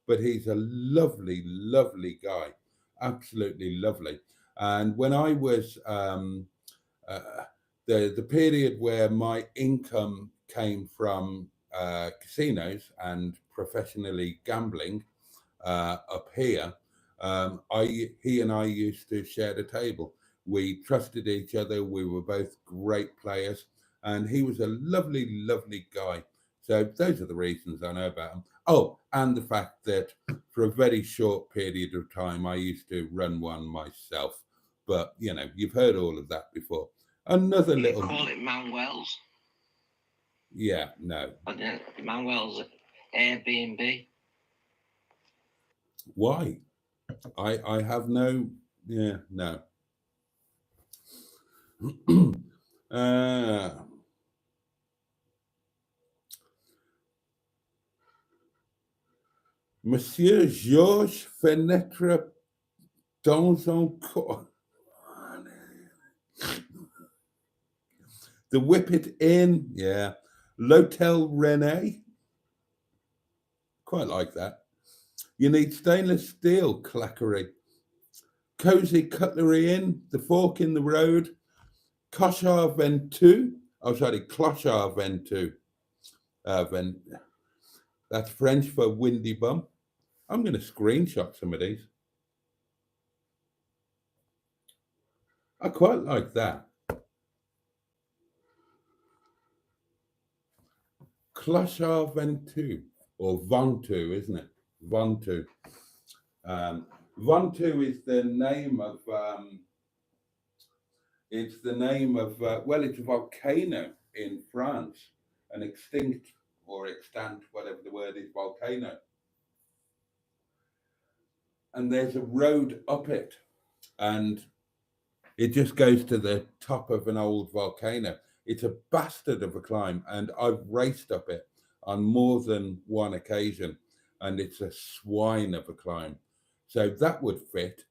Speaker 1: but he's a lovely, lovely guy, absolutely lovely. And when I was the period where my income came from casinos and professionally gambling up here, he and I used to share the table. We trusted each other. We were both great players, and he was a lovely, lovely guy. So those are the reasons I know about him. Oh, and the fact that for a very short period of time, I used to run one myself. But, you know, you've heard all of that before. Another little...
Speaker 2: You call it Manuel's?
Speaker 1: Yeah, no.
Speaker 2: Manuel's Airbnb.
Speaker 1: Why? I have no... Yeah, no. Monsieur Georges Fenêtre dans un corps. The Whippet Inn, yeah. L'Hotel Rene. Quite like that. You need stainless steel clackery. Cozy Cutlery Inn, The Fork in the Road, Cochard Ventoux, Oh, sorry, clochard ventoux. That's French for windy bum. I'm going to screenshot some of these. I quite like that. Clochard ventoux, or ventoux, isn't it? Ventoux. Ventoux is the name of. It's the name of. Well, it's a volcano in France, an extinct or extant, whatever the word is, volcano. And there's a road up it, and it just goes to the top of an old volcano. It's a bastard of a climb, and I've raced up it on more than one occasion, and it's a swine of a climb. So that would fit.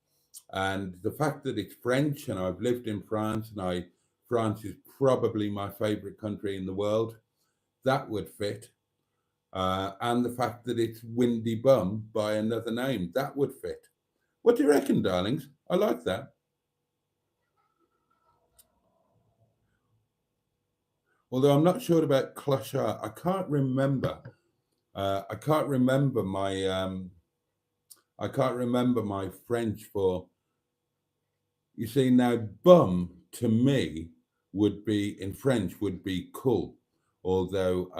Speaker 1: And the fact that it's French, and I've lived in France, and France is probably my favorite country in the world, that would fit. And the fact that it's Windy Bum by another name, that would fit. What do you reckon, darlings? I like that. Although I'm not sure about clochard. I can't remember. I can't remember my French for. You see, now bum to me would be in French would be cool, although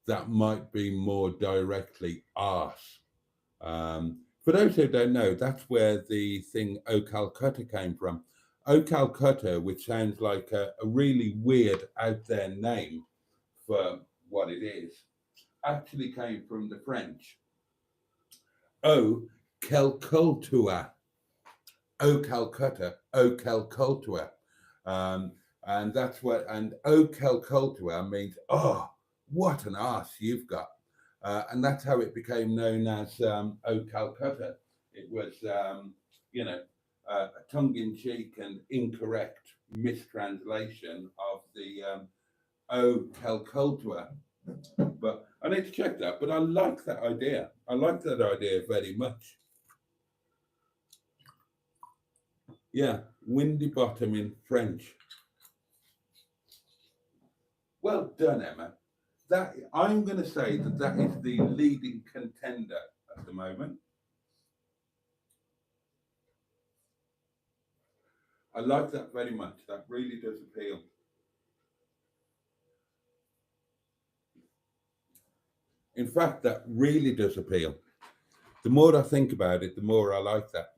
Speaker 1: that might be more directly arse. For those who don't know, that's where the thing "O Calcutta" came from. "O Calcutta," which sounds like a really weird out there name for what it is, actually came from the French. "O Calcutta," "O Calcutta," "O Calcutta," and that's what. And "O Calcutta" means, oh, what an arse you've got. And that's how it became known as "O Calcutta." It was, a tongue-in-cheek and incorrect mistranslation of the "O Calcutta." But I need to check that. But I like that idea. I like that idea very much. Yeah, windy bottom in French. Well done, Emma. That I'm going to say that is the leading contender at the moment. I like that very much. That really does appeal. In fact, that really does appeal. The more I think about it, the more I like that.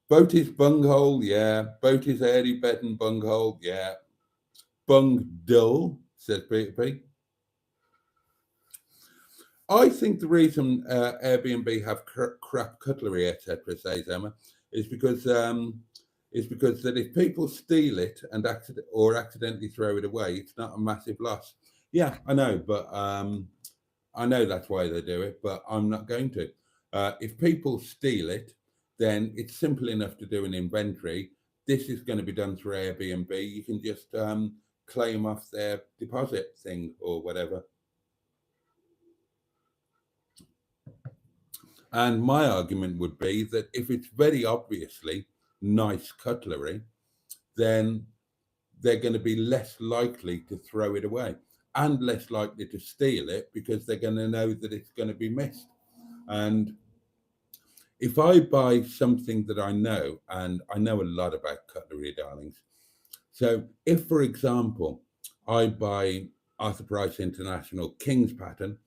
Speaker 1: Boaty's bunghole, yeah. Boaty's airy bed and bunghole, yeah. Bung dull, says Peter P. I think the reason Airbnb have crap cutlery, etc., says Emma, is because that if people steal it and accidentally throw it away, it's not a massive loss. Yeah, I know, but I know that's why they do it, but I'm not going to. If people steal it, then it's simple enough to do an inventory. This is going to be done through Airbnb. You can just claim off their deposit thing or whatever. And my argument would be that if it's very obviously nice cutlery, then they're going to be less likely to throw it away and less likely to steal it because they're going to know that it's going to be missed. And if I buy something that I know, and I know a lot about cutlery, darlings. So if, for example, I buy Arthur Price International King's pattern,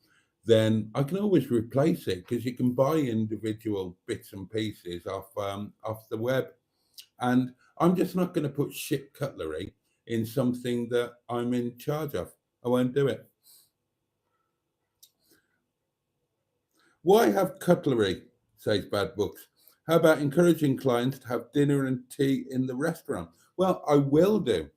Speaker 1: then I can always replace it because you can buy individual bits and pieces off the web. And I'm just not going to put shit cutlery in something that I'm in charge of. I won't do it. Why have cutlery, says Bad Books? How about encouraging clients to have dinner and tea in the restaurant? Well, I will do.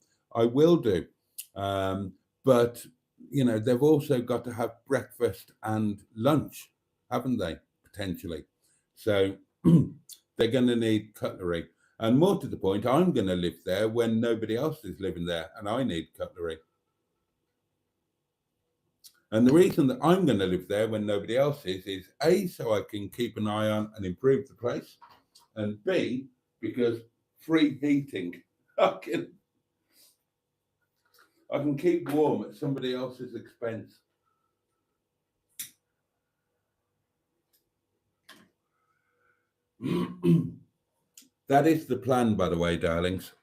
Speaker 1: But they've also got to have breakfast and lunch, haven't they? Potentially. So they're going to need cutlery. And more to the point, I'm going to live there when nobody else is living there, and I need cutlery. And the reason that I'm going to live there when nobody else is A, so I can keep an eye on and improve the place, and B, because free heating. I can keep warm at somebody else's expense. That is the plan, by the way, darlings,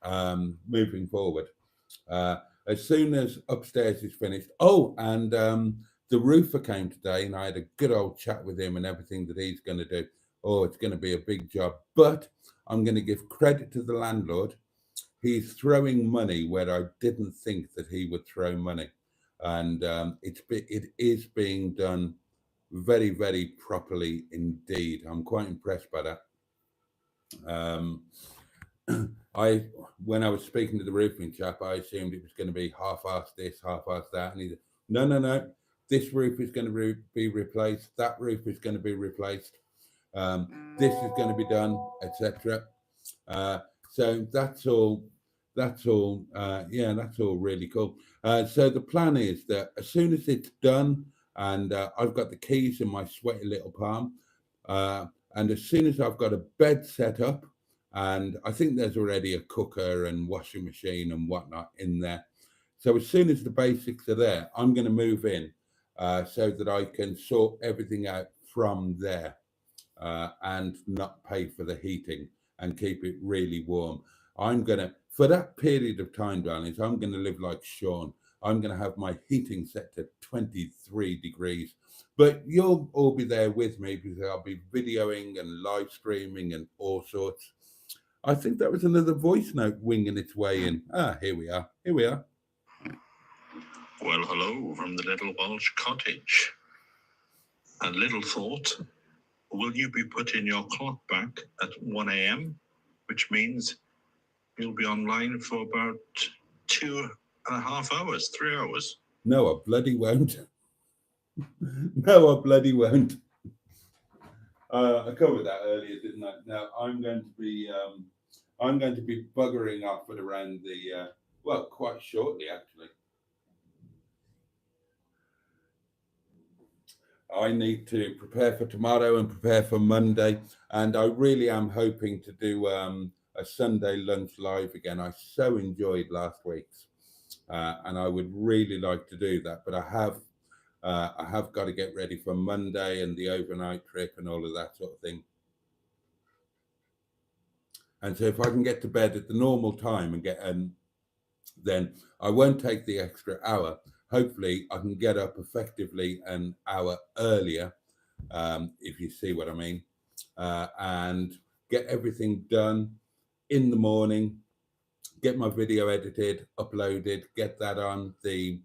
Speaker 1: moving forward. As soon as upstairs is finished. Oh, and the roofer came today, and I had a good old chat with him and everything that he's going to do. Oh, it's going to be a big job. But I'm going to give credit to the landlord. He's throwing money where I didn't think that he would throw money. And it is being done very, very properly indeed. I'm quite impressed by that. When I was speaking to the roofing chap, I assumed it was going to be half-assed this, half-assed that, and he said, no, this roof is going to be replaced, that roof is going to be replaced, this is going to be done, etc. So that's all that's all really cool. So the plan is that as soon as it's done, and I've got the keys in my sweaty little palm, and as soon as I've got a bed set up, and I think there's already a cooker and washing machine and whatnot in there. So as soon as the basics are there, I'm going to move in so that I can sort everything out from there and not pay for the heating and keep it really warm. I'm going to, for that period of time, darlings, I'm going to live like Sean. I'm going to have my heating set to 23 degrees. But you'll all be there with me because I'll be videoing and live streaming and all sorts. I think that was another voice note winging its way in. Here we are. Here we are.
Speaker 3: Well, hello from the little Welsh cottage. And little thought, will you be putting your clock back at 1 a.m., which means you'll be online for about 2.5 hours, 3 hours?
Speaker 1: No, I bloody won't. No, I bloody won't. I covered that earlier, didn't I? Now I'm going to be buggering off at around the quite shortly actually. I need to prepare for tomorrow and prepare for Monday, and I really am hoping to do a Sunday lunch live again. I so enjoyed last week's, and I would really like to do that, but I have got to get ready for Monday and the overnight trip and all of that sort of thing. And so if I can get to bed at the normal time and then I won't take the extra hour. Hopefully I can get up effectively an hour earlier, if you see what I mean, and get everything done in the morning, get my video edited, uploaded, get that on the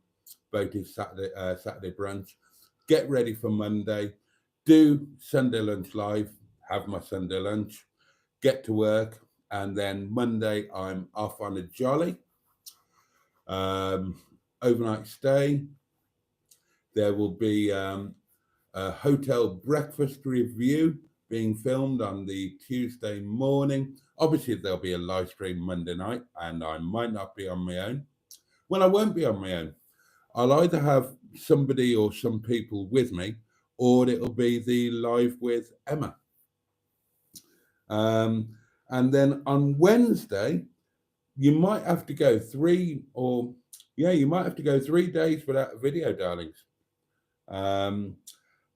Speaker 1: Boaty Saturday brunch, get ready for Monday, do Sunday lunch live, have my Sunday lunch, get to work, and then Monday I'm off on a jolly overnight stay. There will be a hotel breakfast review being filmed on the Tuesday morning. Obviously there'll be a live stream Monday night, and I might not be on my own. Well, I won't be on my own. I'll either have somebody or some people with me, or it'll be the live with Emma. And then on Wednesday, you might have to go 3 days without a video, darlings.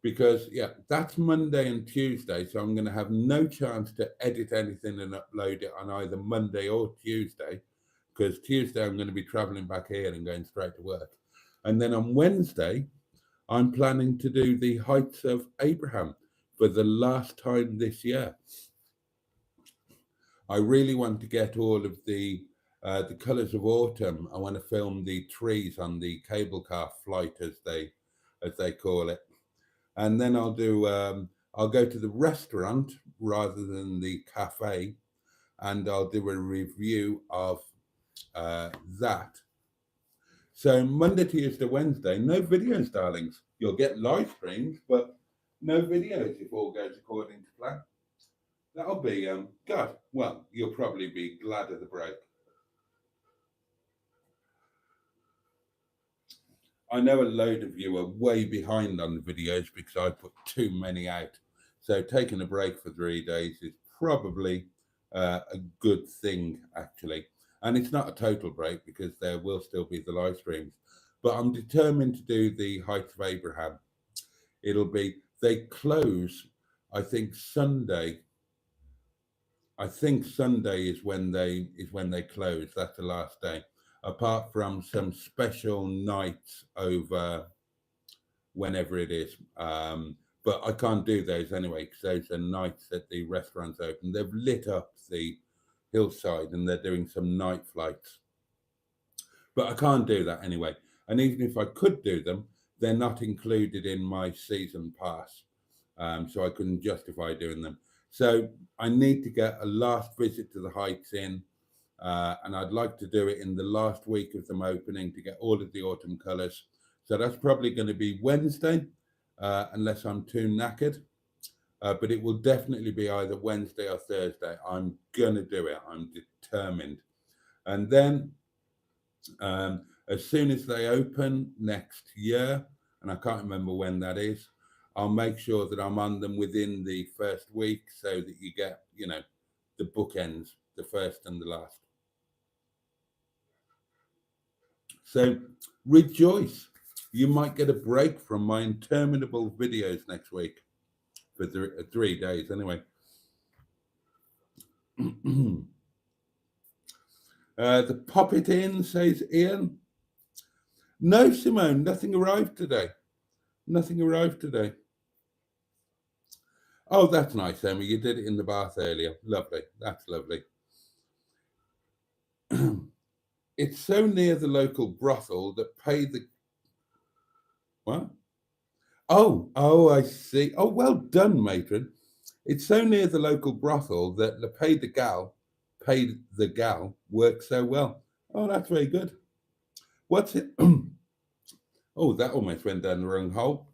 Speaker 1: Because that's Monday and Tuesday, so I'm going to have no chance to edit anything and upload it on either Monday or Tuesday, because Tuesday I'm going to be traveling back here and going straight to work. And then on Wednesday, I'm planning to do the Heights of Abraham for the last time this year. I really want to get all of the colours of autumn. I want to film the trees on the cable car flight, as they call it, and then I'll go to the restaurant rather than the cafe, and I'll do a review of that. So Monday, Tuesday, Wednesday, no videos, darlings. You'll get live streams, but no videos if all goes according to plan. That'll be, God, well, you'll probably be glad of the break. I know a load of you are way behind on the videos because I put too many out. So taking a break for 3 days is probably a good thing, actually. And it's not a total break because there will still be the live streams. But I'm determined to do the Heights of Abraham. They close, I think Sunday. I think Sunday is when they close. That's the last day. Apart from some special nights over whenever it is. But I can't do those anyway because those are nights that the restaurant's open. They've lit up the hillside and they're doing some night flights. But I can't do that anyway. And even if I could do them, they're not included in my season pass. So I couldn't justify doing them. So I need to get a last visit to the Heights in. And I'd like to do it in the last week of them opening to get all of the autumn colours. So that's probably going to be Wednesday, unless I'm too knackered. But it will definitely be either Wednesday or Thursday. I'm going to do it. I'm determined. And then as soon as they open next year, and I can't remember when that is, I'll make sure that I'm on them within the first week so that you get, the bookends, the first and the last. So rejoice. You might get a break from my interminable videos next week for 3 days anyway. The pop it in, says Ian. No, Simone, nothing arrived today. Nothing arrived today. Oh, that's nice, Emma. You did it in the bath earlier. Lovely. That's lovely. It's so near the local brothel that pay the... What? Oh, I see. Oh, well done, matron. It's so near the local brothel that the pay the gal works so well. Oh, that's very good. What's it? Oh, that almost went down the wrong hole.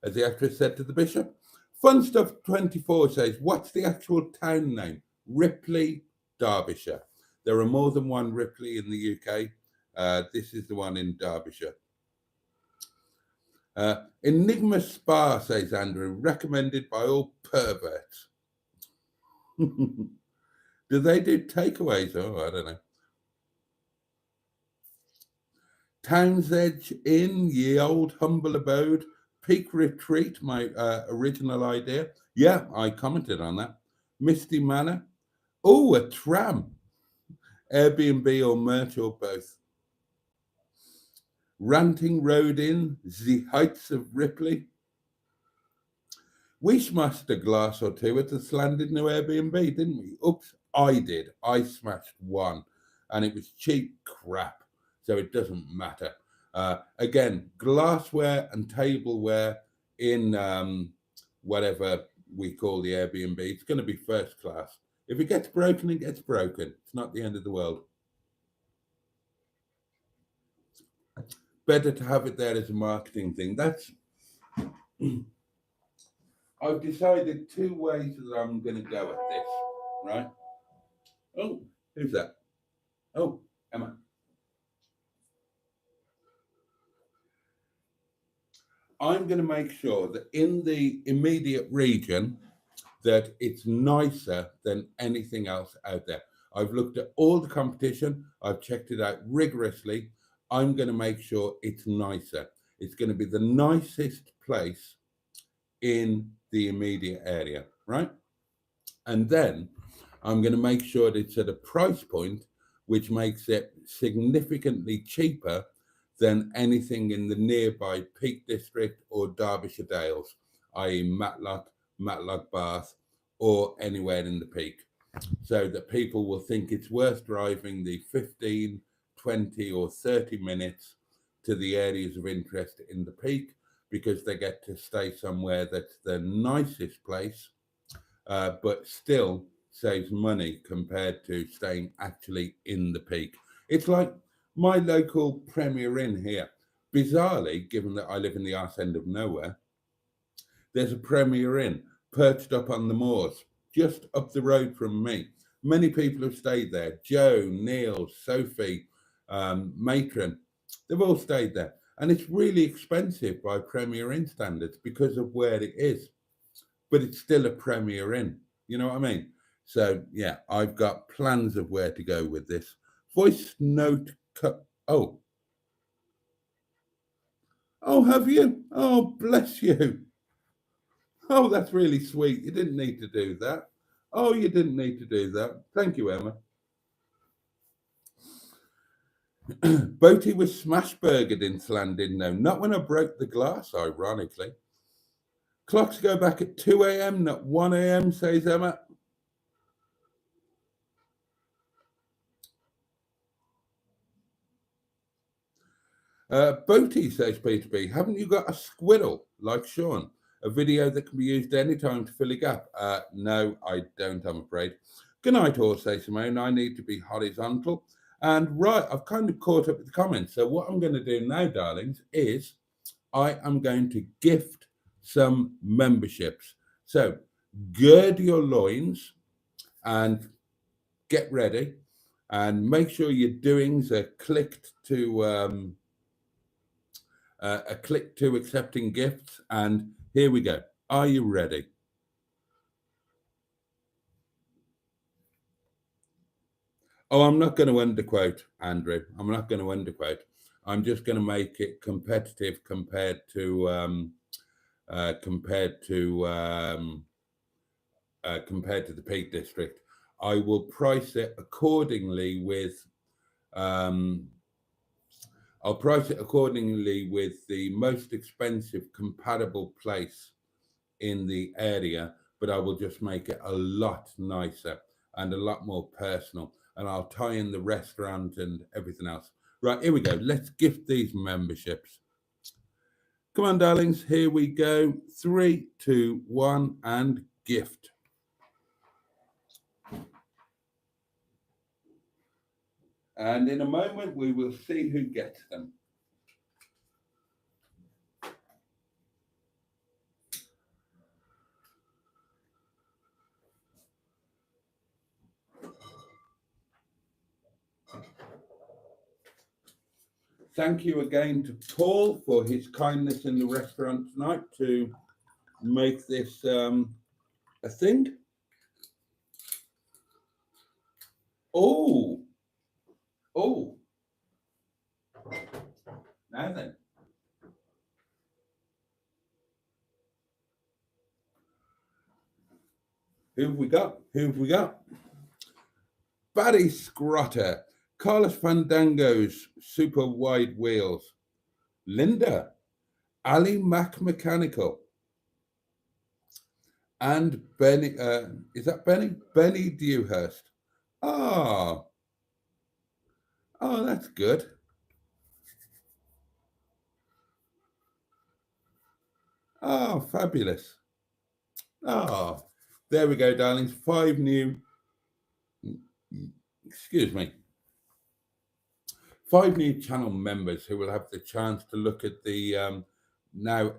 Speaker 1: As the actress said to the bishop. Fun Stuff 24 says, what's the actual town name? Ripley, Derbyshire. There are more than one Ripley in the UK. This is the one in Derbyshire. Enigma Spa, says Andrew, recommended by all perverts. Do they do takeaways? Oh, I don't know. Town's Edge Inn, ye old humble abode. Peak Retreat, my original idea. Yeah, I commented on that. Misty Manor. Oh, a tram. Airbnb or merch or both. Ranting Road Inn, the Heights of Ripley. We smashed a glass or two at the slanted new Airbnb, didn't we? Oops, I did. I smashed one, and it was cheap crap, so it doesn't matter. Again, glassware and tableware in whatever we call the Airbnb, it's going to be first class. If it gets broken, it gets broken. It's not the end of the world. Better to have it there as a marketing thing. That's... I've decided 2 ways that I'm going to go at this, right? Oh, who's that? Oh, Emma. I'm going to make sure that in the immediate region that it's nicer than anything else out there. I've looked at all the competition. I've checked it out rigorously. I'm going to make sure it's nicer. It's going to be the nicest place in the immediate area, right? And then I'm going to make sure that it's at a price point which makes it significantly cheaper than anything in the nearby Peak District or Derbyshire Dales, i.e. Matlock Bath, or anywhere in the Peak, so that people will think it's worth driving the 15, 20 or 30 minutes to the areas of interest in the Peak, because they get to stay somewhere that's the nicest place, but still saves money compared to staying actually in the Peak. It's like my local Premier Inn here. Bizarrely, given that I live in the arse end of nowhere, there's a Premier Inn perched up on the moors, just up the road from me. Many people have stayed there. Joe, Neil, Sophie, Matron, they've all stayed there. And it's really expensive by Premier Inn standards because of where it is. But it's still a Premier Inn. You know what I mean? So yeah, I've got plans of where to go with this. Voice note cut. Oh, have you? Oh, bless you. Oh, that's really sweet. You didn't need to do that. Oh, you didn't need to do that. Thank you, Emma. Boaty was smash-burgered in Slandin, though. Not when I broke the glass, ironically. Clocks go back at 2 a.m., not 1 a.m., says Emma. Boaty, says Peter B, haven't you got a squirrel like Sean? A video that can be used anytime to fill a gap? No, I don't, I'm afraid. Good night, all, says Simone. I need to be horizontal. And right, I've kind of caught up with the comments. So what I'm going to do now, darlings, is I am going to gift some memberships. So gird your loins and get ready, and make sure your doings are clicked to accepting gifts. And here we go. Are you ready? Oh, I'm not going to underquote, Andrew. I'm not going to underquote. I'm just going to make it competitive compared to the Peak District. I will price it accordingly with I'll price it accordingly with the most expensive compatible place in the area, but I will just make it a lot nicer and a lot more personal. And I'll tie in the restaurant and everything else. Right, here we go. Let's gift these memberships. Come on, darlings. Here we go. 3, 2, 1, and gift. And in a moment, we will see who gets them. Thank you again to Paul for his kindness in the restaurant tonight to make this a thing. Oh. Now then. Who have we got? Barry Scrotter, Carlos Fandango's Super Wide Wheels, Linda, Ali Mac Mechanical, and Benny. Is that Benny? Benny Dewhurst. Oh, that's good. Oh, fabulous. Oh, there we go, darlings. 5 new. Excuse me. 5 new channel members who will have the chance to look at the a number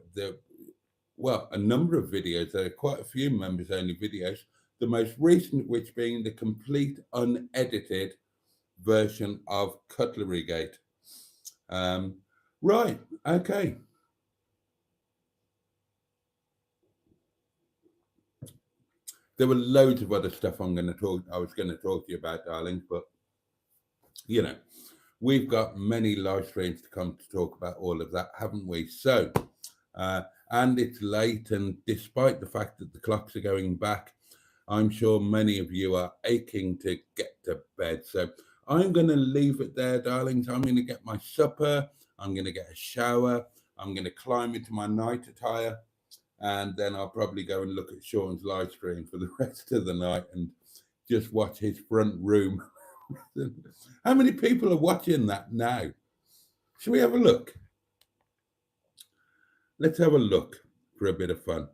Speaker 1: of videos. There are quite a few members only videos, the most recent which being the complete unedited version of Cutlery Gate. Right, okay. There were loads of other stuff I was going to talk to you about, darling, but you know, we've got many live streams to come to talk about all of that, haven't we? So, and it's late, and despite the fact that the clocks are going back, I'm sure many of you are aching to get to bed. So I'm going to leave it there, darlings. I'm going to get my supper. I'm going to get a shower. I'm going to climb into my night attire. And then I'll probably go and look at Sean's live stream for the rest of the night and just watch his front room. How many people are watching that now? Shall we have a look? Let's have a look for a bit of fun.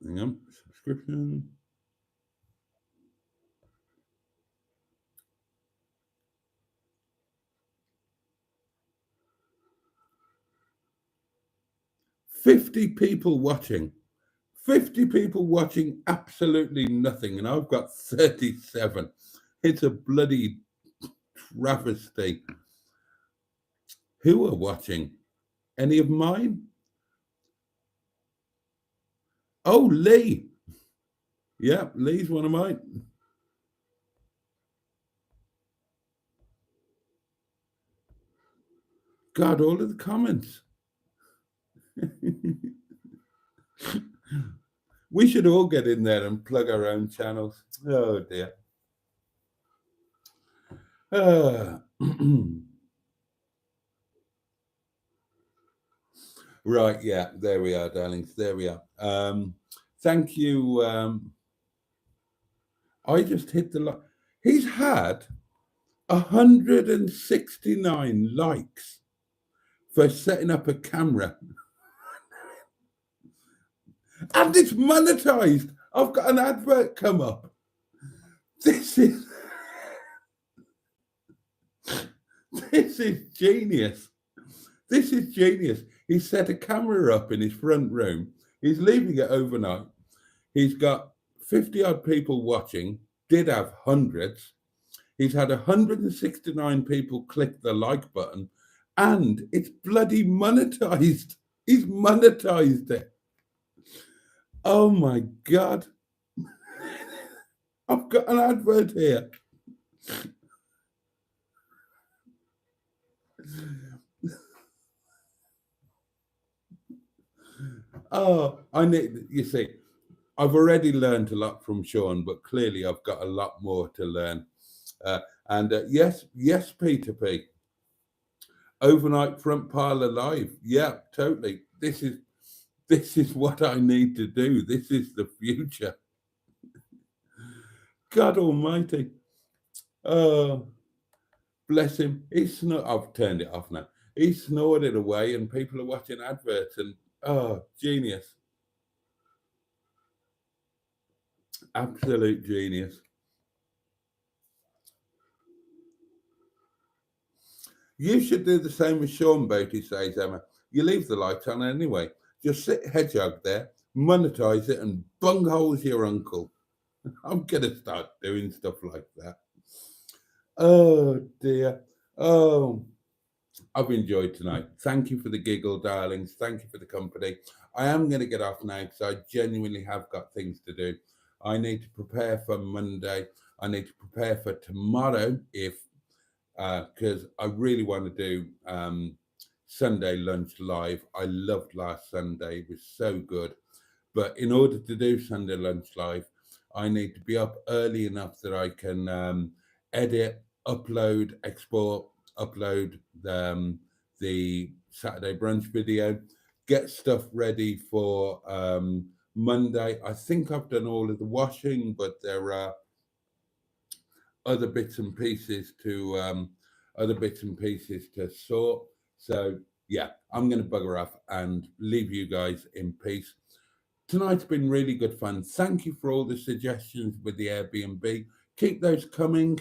Speaker 1: Hang on, subscription. $50 people watching. 50 people watching absolutely nothing, and I've got 37. It's a bloody travesty. Who are watching? Any of mine? Oh, Lee. Yeah, Lee's one of mine. God, all of the comments. We should all get in there and plug our own channels. Oh dear. Right, yeah, there we are, darlings. There we are. Thank you. I just hit the like. He's had 169 likes for setting up a camera. And it's monetized. I've got an advert come up. This is genius. This is genius. He set a camera up in his front room. He's leaving it overnight. He's got 50 odd people watching, did have hundreds. He's had 169 people click the like button, and it's bloody monetized. He's monetized it. Oh my God. I've got an advert here. Oh, you see, I've already learned a lot from Sean, but clearly I've got a lot more to learn. Yes, Peter P. Overnight front parlor live. Yeah, totally. This is what I need to do. This is the future. God almighty. Oh, bless him. I've turned it off now. He snored it away and people are watching adverts and genius. Absolute genius. You should do the same as Sean Boaty, says Emma. You leave the lights on anyway. Just sit hedgehog there, monetize it, and bungholes your uncle. I'm going to start doing stuff like that. Oh, dear. Oh, I've enjoyed tonight. Thank you for the giggle, darlings. Thank you for the company. I am going to get off now because I genuinely have got things to do. I need to prepare for Monday. I need to prepare for tomorrow because I really want to do Sunday lunch live. I loved last Sunday. It was so good. But in order to do Sunday lunch live, I need to be up early enough that I can edit, upload, export, upload the Saturday brunch video, get stuff ready for Monday. I think I've done all of the washing, but there are other bits and pieces to sort. So yeah, I'm going to bugger off and leave you guys in peace. Tonight's been really good fun. Thank you for all the suggestions with the Airbnb. Keep those coming.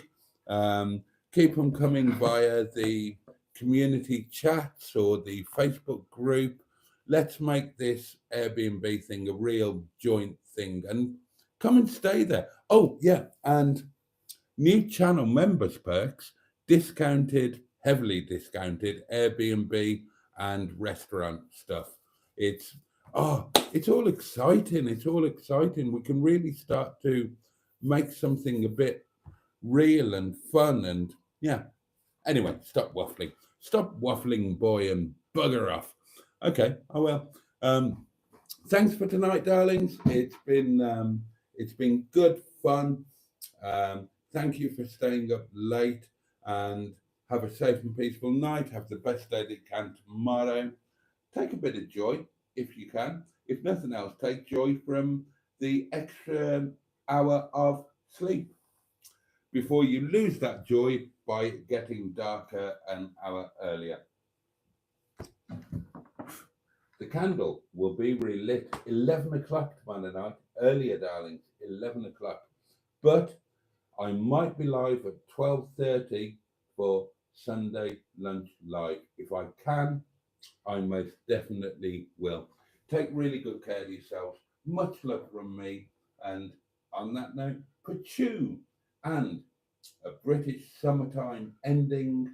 Speaker 1: Keep them coming via the community chats or the Facebook group. Let's make this Airbnb thing a real joint thing and come and stay there. Oh, yeah. And new channel members perks, discounted, heavily discounted Airbnb and restaurant stuff. It's all exciting. It's all exciting. We can really start to make something a bit real and fun. And yeah. Anyway, stop waffling, boy, and bugger off. Okay, I will. Thanks for tonight, darlings. It's been good fun. Thank you for staying up late and have a safe and peaceful night. Have the best day that you can tomorrow. Take a bit of joy if you can. If nothing else, take joy from the extra hour of sleep before you lose that joy by getting darker an hour earlier. The candle will be relit 11 o'clock tomorrow night, earlier, darlings, 11 o'clock. But I might be live at 12:30 for Sunday lunch live. If I can, I most definitely will. Take really good care of yourselves. Much love from me. And on that note, pachoo and a British summertime ending